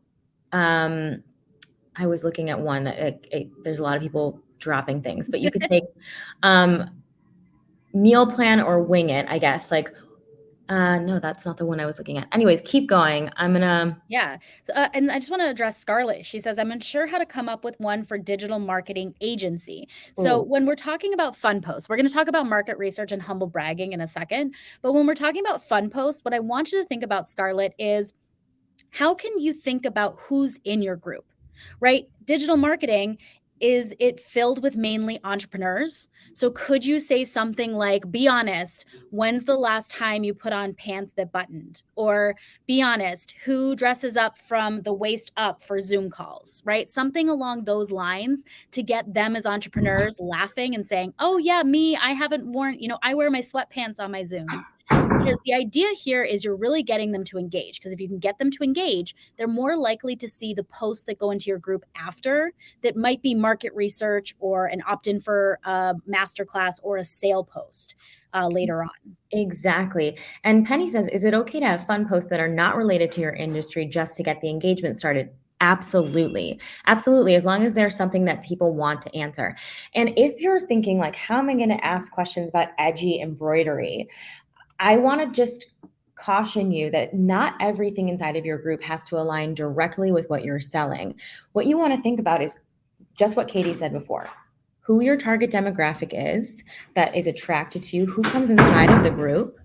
um, I was looking at one. There's a lot of people dropping things, but you could take um, meal plan or wing it, I guess. Like, no, that's not the one I was looking at. Anyways, keep going. I'm gonna. Yeah. And I just want to address Scarlett. She says, I'm unsure how to come up with one for digital marketing agency. So, Ooh. when we're talking about fun posts, we're going to talk about market research and humble bragging in a second. But when we're talking about fun posts, what I want you to think about, Scarlett, is how can you think about who's in your group, right? Digital marketing, is it filled with mainly entrepreneurs? So could you say something like, be honest, when's the last time you put on pants that buttoned? Or be honest, who dresses up from the waist up for Zoom calls, right? Something along those lines to get them as entrepreneurs laughing and saying, oh yeah, me, I haven't worn, I wear my sweatpants on my Zooms. Because the idea here is you're really getting them to engage. Because if you can get them to engage, they're more likely to see the posts that go into your group after that might be market research or an opt-in for a masterclass or a sale post later on. Exactly. And Penny says, is it okay to have fun posts that are not related to your industry just to get the engagement started? Absolutely. Absolutely. As long as there's something that people want to answer. And if you're thinking like, how am I going to ask questions about edgy embroidery? I want to just caution you that not everything inside of your group has to align directly with what you're selling. What you want to think about is just what Katie said before, who your target demographic is that is attracted to you, who comes inside of the group,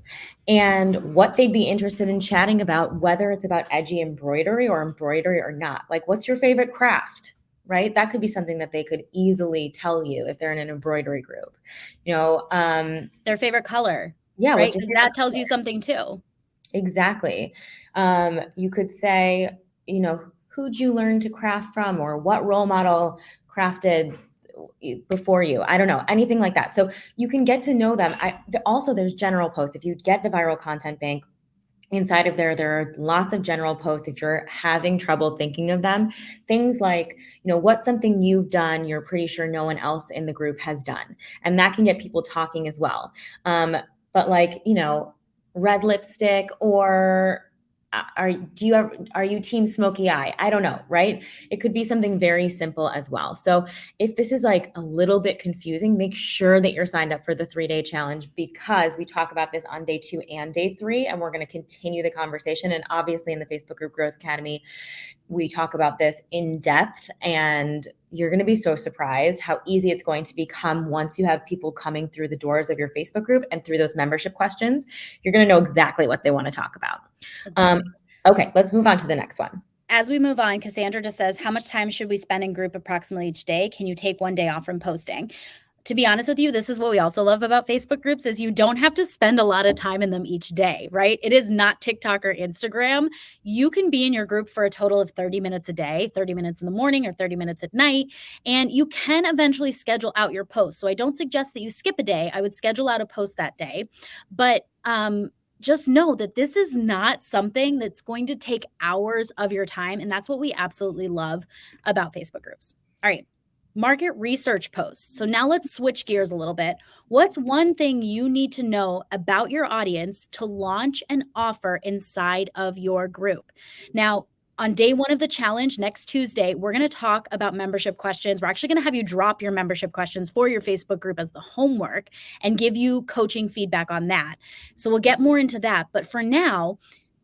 and what they'd be interested in chatting about, whether it's about edgy embroidery or not. Like, what's your favorite craft? Right? That could be something that they could easily tell you if they're in an embroidery group. Their favorite color. Yeah, right? what's your Because favorite that tells color? you something too. Exactly. You could say, who'd you learn to craft from, or what role model crafted before you? I don't know, anything like that. So you can get to know them. Also, there's general posts. If you get the viral content bank, inside of there are lots of general posts if you're having trouble thinking of them. Things like, what's something you've done you're pretty sure no one else in the group has done, and that can get people talking as well. But like, red lipstick, or are you team smoky eye? I don't know, right? It could be something very simple as well. So if this is like a little bit confusing, make sure that you're signed up for the 3-day challenge, because we talk about this on day 2 and day 3, and we're going to continue the conversation. And obviously in the Facebook group Growth Academy, we talk about this in depth, and you're going to be so surprised how easy it's going to become once you have people coming through the doors of your Facebook group and through those membership questions. You're going to know exactly what they want to talk about. Okay, let's move on to the next one. As we move on, Cassandra just says, how much time should we spend in group approximately each day? Can you take one day off from posting? To be honest with you, this is what we also love about Facebook groups, is you don't have to spend a lot of time in them each day, right? It is not TikTok or Instagram. You can be in your group for a total of 30 minutes a day, 30 minutes in the morning or 30 minutes at night, and you can eventually schedule out your posts. So I don't suggest that you skip a day. I would schedule out a post that day, but just know that this is not something that's going to take hours of your time. And that's what we absolutely love about Facebook groups. All right. Market research posts. So now let's switch gears a little bit. What's one thing you need to know about your audience to launch an offer inside of your group? Now, on day 1 of the challenge next Tuesday, we're going to talk about membership questions. We're actually going to have you drop your membership questions for your Facebook group as the homework and give you coaching feedback on that. So we'll get more into that. But for now,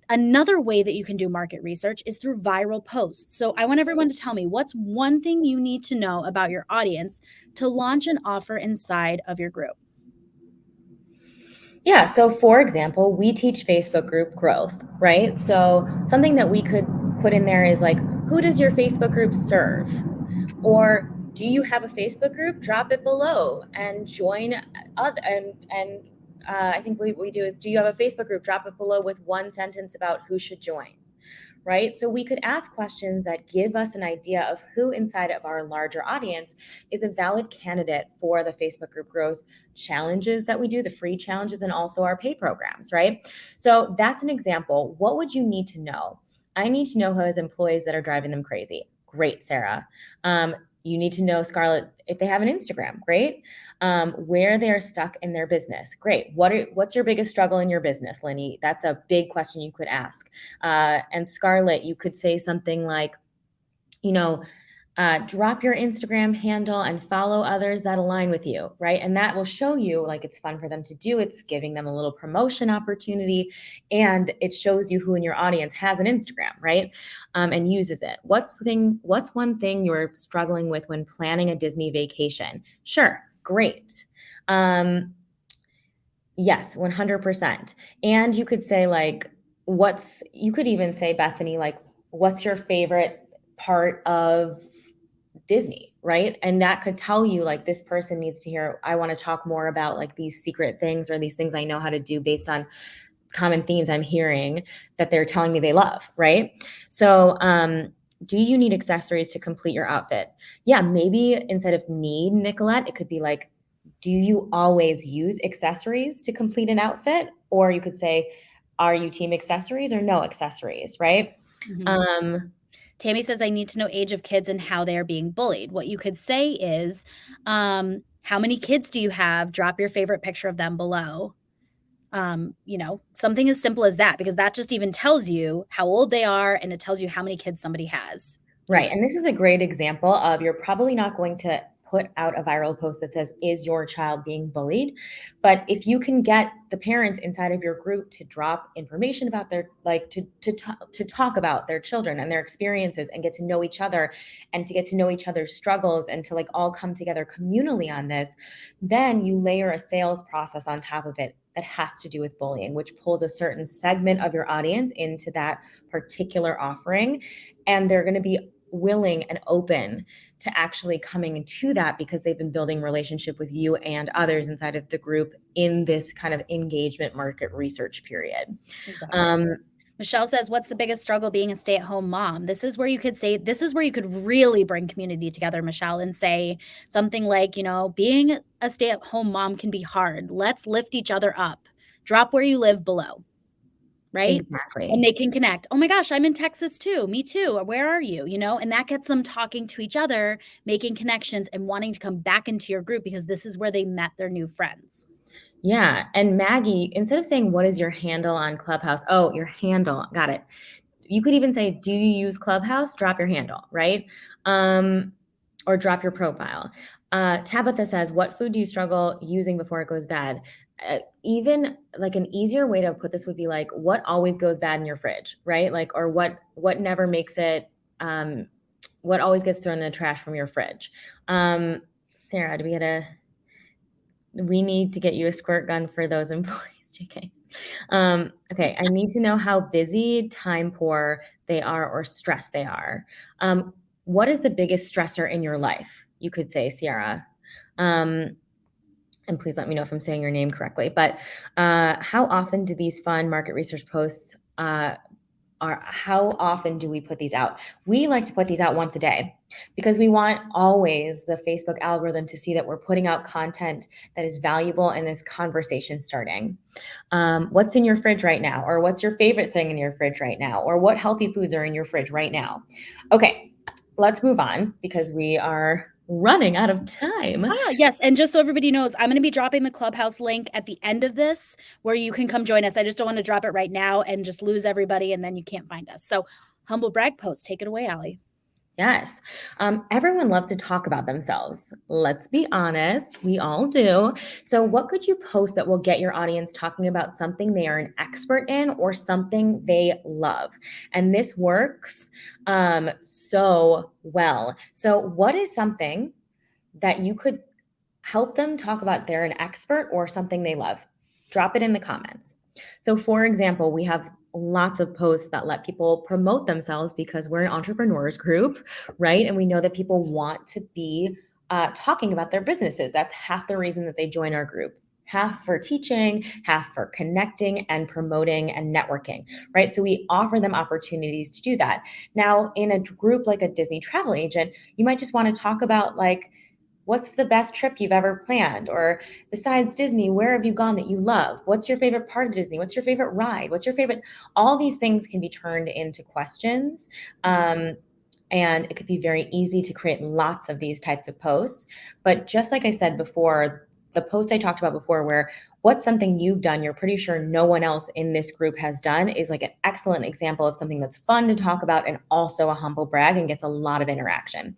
another way that you can do market research is through viral posts. So I want everyone to tell me, what's one thing you need to know about your audience to launch an offer inside of your group? Yeah. So for example, we teach Facebook group growth, right? So something that we could put in there is like, who does your Facebook group serve? Or do you have a Facebook group? Drop it below and join and I think what we do is, do you have a Facebook group? Drop it below with one sentence about who should join, right? So we could ask questions that give us an idea of who inside of our larger audience is a valid candidate for the Facebook group growth challenges that we do, the free challenges, and also our paid programs, right? So that's an example. What would you need to know? I need to know who has employees that are driving them crazy. Great, Sarah. You need to know, Scarlett, if they have an Instagram. Great. Where they're stuck in their business. Great. What's your biggest struggle in your business, Lenny? That's a big question you could ask. And Scarlett, you could say something like, drop your Instagram handle and follow others that align with you, right? And that will show you like it's fun for them to do. It's giving them a little promotion opportunity, and it shows you who in your audience has an Instagram, right? And uses it. What's one thing you're struggling with when planning a Disney vacation? Sure, great. Yes, 100%. And you could say like, you could even say, Bethany, like, what's your favorite part of Disney, right? And that could tell you like, this person needs to hear, I want to talk more about like these secret things or these things I know how to do based on common themes I'm hearing that they're telling me they love, right? So, do you need accessories to complete your outfit? Yeah, maybe instead of need, Nicolette, it could be like, do you always use accessories to complete an outfit? Or you could say, are you team accessories or no accessories, right? Tammy says, I need to know age of kids and how they are being bullied. What you could say is, how many kids do you have? Drop your favorite picture of them below. Something as simple as that, because that just even tells you how old they are, and it tells you how many kids somebody has. Right. And this is a great example of, you're probably not going to put out a viral post that says, is your child being bullied? But if you can get the parents inside of your group to drop information about their, like to talk about their children and their experiences and get to know each other and to get to know each other's struggles and to like all come together communally on this, then you layer a sales process on top of it that has to do with bullying, which pulls a certain segment of your audience into that particular offering. And they're going to be willing and open to actually coming into that because they've been building relationship with you and others inside of the group in this kind of engagement market research period. Exactly. Michelle says, what's the biggest struggle being a stay-at-home mom? This is where you could really bring community together, Michelle, and say something like, being a stay-at-home mom can be hard. Let's lift each other up. Drop where you live below. Right? Exactly. And they can connect. Oh my gosh, I'm in Texas too. Me too. Where are you? And that gets them talking to each other, making connections and wanting to come back into your group because this is where they met their new friends. Yeah. And Maggie, instead of saying, what is your handle on Clubhouse? Oh, your handle. Got it. You could even say, do you use Clubhouse? Drop your handle, right? Or drop your profile. Tabitha says, what food do you struggle using before it goes bad? Even like an easier way to put this would be like, what always goes bad in your fridge, right? Like, or what never makes it, what always gets thrown in the trash from your fridge. Sarah, we need to get you a squirt gun for those employees, JK. Okay, I need to know how busy, time poor they are or stressed they are. What is the biggest stressor in your life? You could say, Sierra. And please let me know if I'm saying your name correctly. But how often do these fun market research posts how often do we put these out? We like to put these out once a day because we want always the Facebook algorithm to see that we're putting out content that is valuable and is conversation starting. What's in your fridge right now? Or what's your favorite thing in your fridge right now? Or what healthy foods are in your fridge right now? Okay, let's move on because we are running out of time. Yes. And just so everybody knows, I'm going to be dropping the Clubhouse link at the end of this where you can come join us. I just don't want to drop it right now and just lose everybody and then you can't find us. So humble brag post, take it away, Allie. Yes. Everyone loves to talk about themselves. Let's be honest. We all do. So what could you post that will get your audience talking about something they are an expert in or something they love? And this works so well. So what is something that you could help them talk about they're an expert or something they love? Drop it in the comments. So for example, we have lots of posts that let people promote themselves because we're an entrepreneurs group, right? And we know that people want to be talking about their businesses. That's half the reason that they join our group. half for teaching, half for connecting and promoting and networking, right? So we offer them opportunities to do that. Now, in a group like a Disney travel agent, you might just want to talk about like, what's the best trip you've ever planned? Or besides Disney, where have you gone that you love? What's your favorite part of Disney? What's your favorite ride? What's your favorite? All these things can be turned into questions. And it could be very easy to create lots of these types of posts. But just like I said before, the post I talked about before, where what's something you've done you're pretty sure no one else in this group has done, is like an excellent example of something that's fun to talk about and also a humble brag and gets a lot of interaction.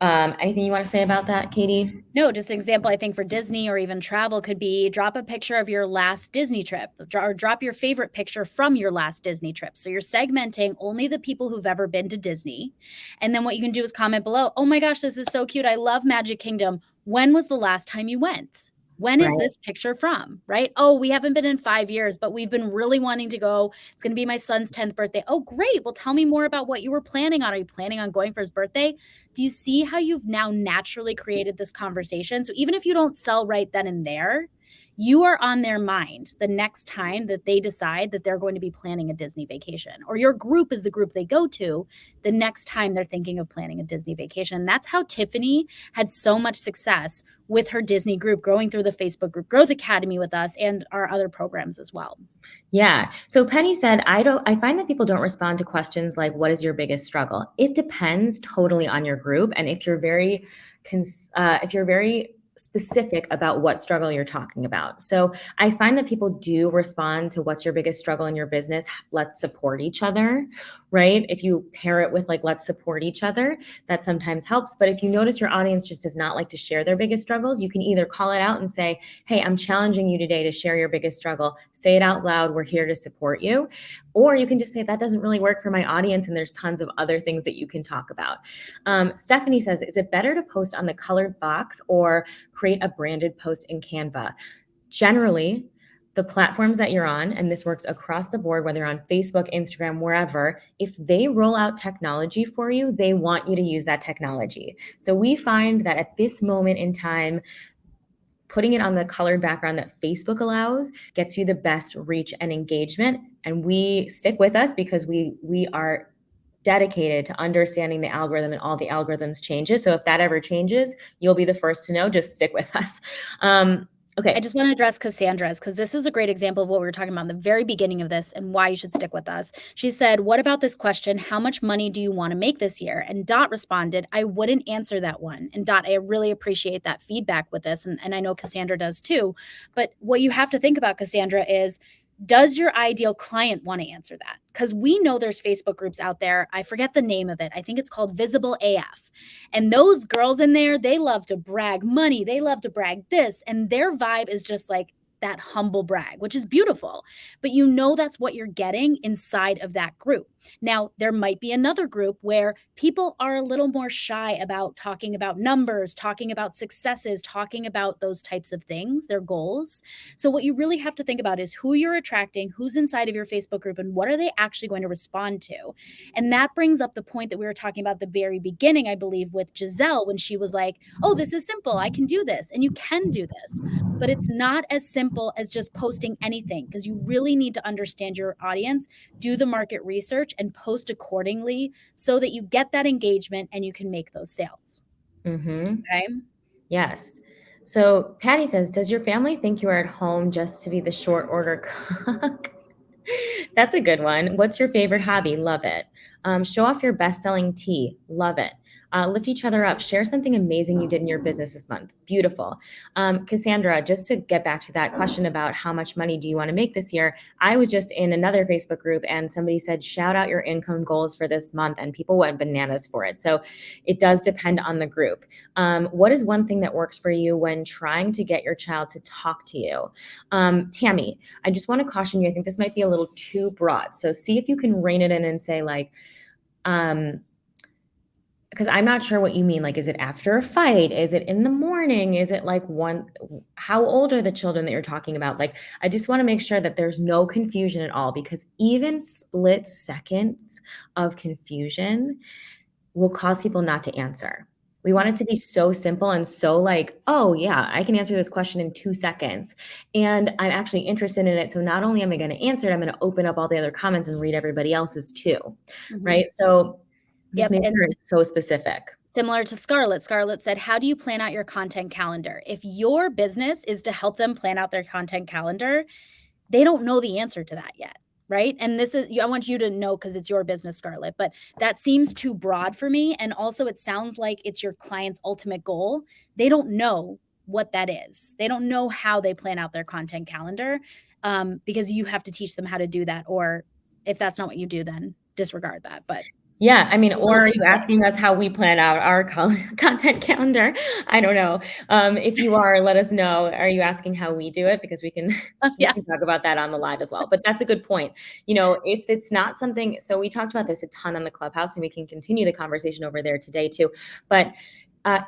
Anything you want to say about that, Katie? No, just an example, I think for Disney or even travel could be drop a picture of your last Disney trip or drop your favorite picture from your last Disney trip. So you're segmenting only the people who've ever been to Disney. And then what you can do is comment below, oh my gosh, this is so cute. I love Magic Kingdom. When was the last time you went? When is this picture from, right? Oh, we haven't been in 5 years, but we've been really wanting to go. It's going to be my son's 10th birthday. Oh, great. Well, tell me more about what you were planning on. Are you planning on going for his birthday? Do you see how you've now naturally created this conversation? So even if you don't sell right then and there, you are on their mind the next time that they decide that they're going to be planning a Disney vacation, or your group is the group they go to the next time they're thinking of planning a Disney vacation. That's how Tiffany had so much success with her Disney group, growing through the Facebook group Growth Academy with us and our other programs as well. Yeah. So Penny said, I find that people don't respond to questions like, what is your biggest struggle? It depends totally on your group. And if you're very specific about what struggle you're talking about. So I find that people do respond to what's your biggest struggle in your business. Let's support each other, right? If you pair it with like, let's support each other, that sometimes helps. But if you notice your audience just does not like to share their biggest struggles, you can either call it out and say, hey, I'm challenging you today to share your biggest struggle. Say it out loud. We're here to support you. Or you can just say, that doesn't really work for my audience. And there's tons of other things that you can talk about. Stephanie says, is it better to post on the colored box or create a branded post in Canva? Generally, the platforms that you're on, and this works across the board, whether you're on Facebook, Instagram, wherever, if they roll out technology for you, they want you to use that technology. So we find that at this moment in time, putting it on the colored background that Facebook allows gets you the best reach and engagement. And we stick with us because we are dedicated to understanding the algorithm and all the algorithms changes. So if that ever changes, you'll be the first to know. Just stick with us. Okay. I just want to address Cassandra's, because this is a great example of what we were talking about in the very beginning of this and why you should stick with us. She said, what about this question? How much money do you want to make this year? And Dot responded, I wouldn't answer that one. And Dot, I really appreciate that feedback with this. And I know Cassandra does too. But what you have to think about, Cassandra, is does your ideal client want to answer that? Because we know there's Facebook groups out there. I forget the name of it. I think it's called Visible AF. And those girls in there, they love to brag money. They love to brag this. And their vibe is just like that humble brag, which is beautiful. But you know that's what you're getting inside of that group. Now, there might be another group where people are a little more shy about talking about numbers, talking about successes, talking about those types of things, their goals. So what you really have to think about is who you're attracting, who's inside of your Facebook group, and what are they actually going to respond to? And that brings up the point that we were talking about at the very beginning, I believe, with Giselle, when she was like, oh, this is simple. I can do this. And you can do this. But it's not as simple as just posting anything, because you really need to understand your audience, do the market research, and post accordingly so that you get that engagement and you can make those sales. Okay. Yes. So Patty says, does your family think you are at home just to be the short order cook? That's a good one. What's your favorite hobby? Love it. Show off your best-selling tea. Love it. Lift each other up. Share something amazing you did in your business this month. Beautiful. Cassandra, just to get back to that question about how much money do you want to make this year, I was just in another Facebook group and somebody said, shout out your income goals for this month, and people went bananas for it. So it does depend on the group. What is one thing that works for you when trying to get your child to talk to you? Tammy, I just want to caution you. I think this might be a little too broad. So see if you can rein it in and say like, because I'm not sure what you mean. Like, is it after a fight? Is it in the morning? Is it like how old are the children that you're talking about? Like, I just want to make sure that there's no confusion at all, because even split seconds of confusion will cause people not to answer. We want it to be so simple and so like, oh yeah, I can answer this question in 2 seconds. And I'm actually interested in it. So not only am I going to answer it, I'm going to open up all the other comments and read everybody else's too. Mhm. Right. So just Yep. make And sure it's so specific. similar to Scarlett, Scarlett said, how do you plan out your content calendar? If your business is to help them plan out their content calendar, they don't know the answer to that yet. Right. And this is, I want you to know because it's your business, Scarlett, but that seems too broad for me. And also, it sounds like it's your client's ultimate goal. They don't know what that is. They don't know how they plan out their content calendar because you have to teach them how to do that. Or if that's not what you do, then disregard that. But Yeah, I mean, a or little are too you vague. asking us how we plan out our content calendar? I don't know. If you are, let us know. Are you asking how we do it? Because we can we Yeah. can talk about that on the live as well. But that's a good point. You know, if it's not something, so we talked about this a ton on the Clubhouse, and we can continue the conversation over there today too. But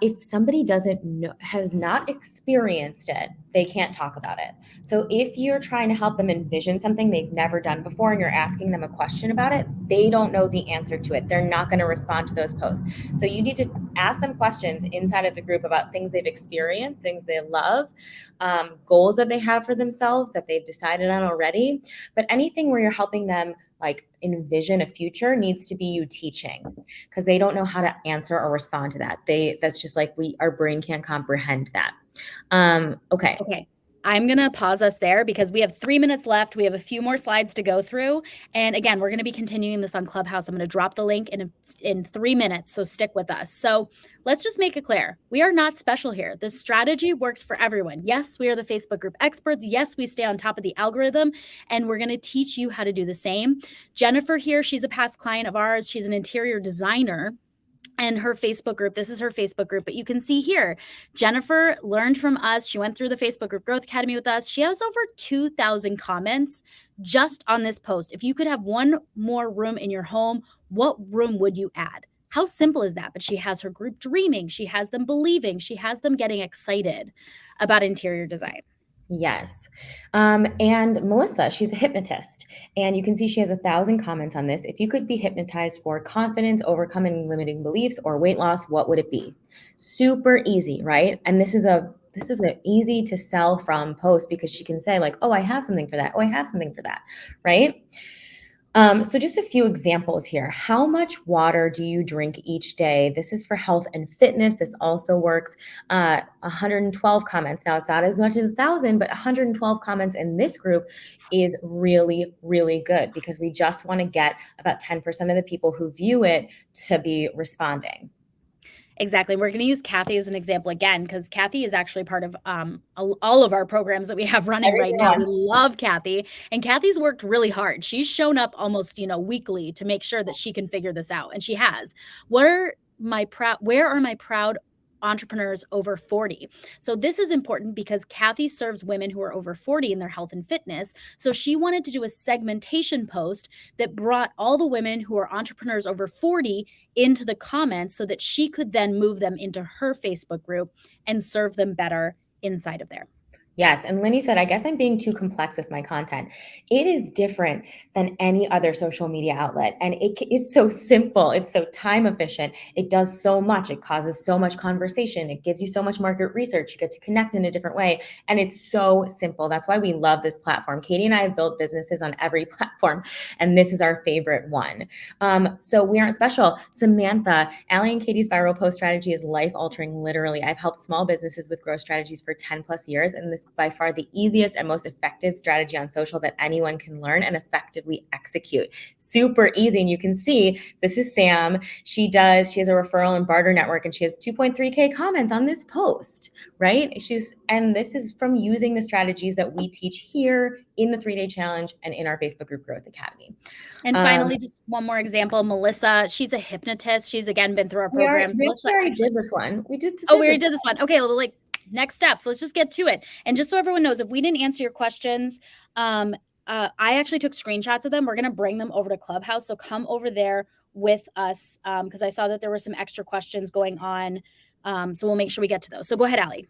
if somebody doesn't know, has not experienced it, they can't talk about it. So if you're trying to help them envision something they've never done before and you're asking them a question about it, they don't know the answer to it. They're not going to respond to those posts. So you need to ask them questions inside of the group about things they've experienced, things they love, goals that they have for themselves that they've decided on already. But anything where you're helping them like envision a future needs to be you teaching, because they don't know how to answer or respond to that. That's just like our brain can't comprehend that. Okay. Okay. I'm going to pause us there because we have 3 minutes left. We have a few more slides to go through. And again, we're going to be continuing this on Clubhouse. I'm going to drop the link in 3 minutes. So stick with us. So let's just make it clear. We are not special here. This strategy works for everyone. Yes, we are the Facebook group experts. Yes, we stay on top of the algorithm, and we're going to teach you how to do the same. Jennifer here, she's a past client of ours. She's an interior designer. And her Facebook group, this is her Facebook group, but you can see here, Jennifer learned from us. She went through the Facebook group Growth Academy with us. She has over 2,000 comments just on this post. If you could have one more room in your home, what room would you add? How simple is that? But she has her group dreaming. She has them believing. She has them getting excited about interior design. Yes. And Melissa, she's a hypnotist. And you can see she has 1,000 comments on this. If you could be hypnotized for confidence, overcoming limiting beliefs, or weight loss, what would it be? Super easy, right? And this is an easy to sell from post because she can say like, oh, I have something for that. Oh, I have something for that, right? So just a few examples here. How much water do you drink each day? This is for health and fitness. This also works. 112 comments. Now it's not as much as 1,000, but 112 comments in this group is really, really good because we just want to get about 10% of the people who view it to be responding. Exactly. We're going to use Kathy as an example again, because Kathy is actually part of all of our programs that we have running Every right single now. one. We love Kathy, and Kathy's worked really hard. She's shown up almost, weekly to make sure that she can figure this out, and she has. Where are my proud entrepreneurs over 40? So this is important because Kathy serves women who are over 40 in their health and fitness. So she wanted to do a segmentation post that brought all the women who are entrepreneurs over 40 into the comments so that she could then move them into her Facebook group and serve them better inside of there. Yes. And Lenny said, I guess I'm being too complex with my content. It is different than any other social media outlet. And it's so simple. It's so time efficient. It does so much. It causes so much conversation. It gives you so much market research. You get to connect in a different way. And it's so simple. That's why we love this platform. Katie and I have built businesses on every platform, and this is our favorite one. So we aren't special. Samantha, Allie and Katie's viral post strategy is life altering, literally. I've helped small businesses with growth strategies for 10 plus years, and this by far the easiest and most effective strategy on social that anyone can learn and effectively execute. Super easy. And you can see this is Sam. She has a referral and barter network, and she has 2.3K comments on this post, right? And this is from using the strategies that we teach here in the 3-day challenge and in our Facebook group Growth Academy. And finally, just one more example, Melissa, she's a hypnotist. She's again been through our We programs. already did this one. We already did this one. Okay, well, like next steps. Let's just get to it. And just so everyone knows, if we didn't answer your questions, I actually took screenshots of them. We're going to bring them over to Clubhouse. So come over there with us because I saw that there were some extra questions going on. So we'll make sure we get to those. So go ahead, Allie.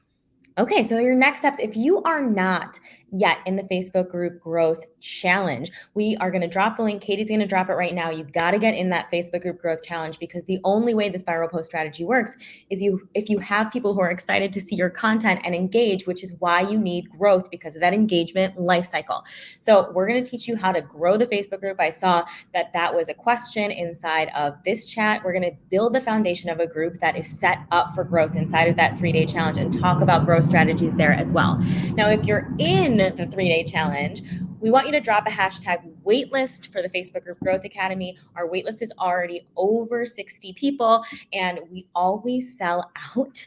Okay, so your next steps, if you are not yet in the Facebook group growth challenge, we are going to drop the link. Katie's going to drop it right now. You've got to get in that Facebook group growth challenge, because the only way this viral post strategy works is if you have people who are excited to see your content and engage, which is why you need growth, because of that engagement life cycle. So we're going to teach you how to grow the Facebook group. I saw that was a question inside of this chat. We're going to build the foundation of a group that is set up for growth inside of that 3-day challenge and talk about growth strategies there as well. Now, if you're in the 3-day challenge, we want you to drop a hashtag waitlist for the Facebook Group Growth Academy. Our waitlist is already over 60 people, and we always sell out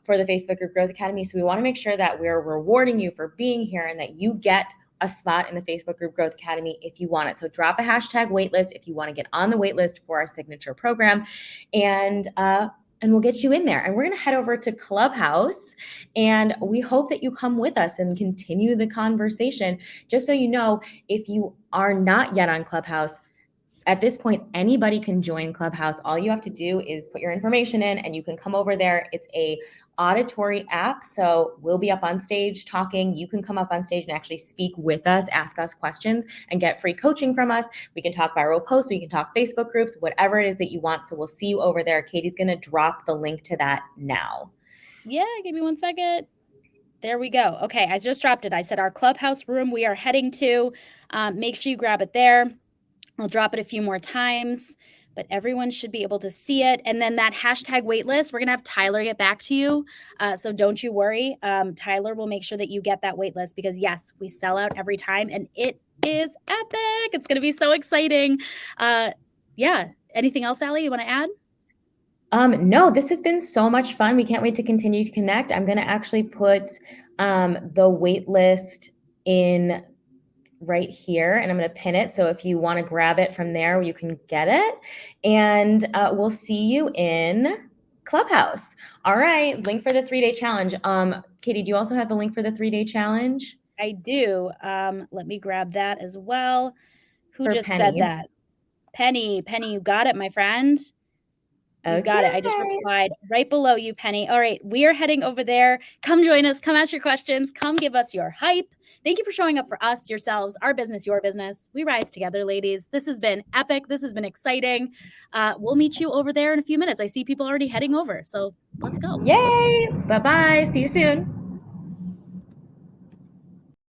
for the Facebook Group Growth Academy. So we want to make sure that we're rewarding you for being here and that you get a spot in the Facebook Group Growth Academy if you want it. So drop a hashtag waitlist if you want to get on the waitlist for our signature program, and we'll get you in there. And we're going to head over to Clubhouse, and we hope that you come with us and continue the conversation. Just so you know, if you are not yet on Clubhouse, at this point, anybody can join Clubhouse. All you have to do is put your information in and you can come over there. It's a auditory app. So we'll be up on stage talking. You can come up on stage and actually speak with us, ask us questions, and get free coaching from us. We can talk viral posts. We can talk Facebook groups, whatever it is that you want. So we'll see you over there. Katie's going to drop the link to that now. Yeah, give me 1 second. There we go. Okay, I just dropped it. I said our Clubhouse room we are heading to. Make sure you grab it there. I'll drop it a few more times, but everyone should be able to see it. And then that hashtag waitlist, we're going to have Tyler get back to you. So don't you worry. Tyler will make sure that you get that waitlist, because yes, we sell out every time and it is epic. It's going to be so exciting. Yeah. Anything else, Allie, you want to add? No, this has been so much fun. We can't wait to continue to connect. I'm going to actually put the waitlist in right here, and I'm going to pin it. So if you want to grab it from there, you can get it. And we'll see you in Clubhouse. All right. Link for the 3-day challenge. Katie, do you also have the link for the 3-day challenge? I do. Let me grab that as well. Who For just Penny. said that? Penny, you got it, my friend. You got it. I just replied right below you, Penny. All right, we are heading over there. Come join us. Come ask your questions. Come give us your hype. Thank you for showing up for us, yourselves, our business, your business. We rise together, ladies. This has been epic. This has been exciting. We'll meet you over there in a few minutes. I see people already heading over, so let's go. Yay! Bye-bye. See you soon.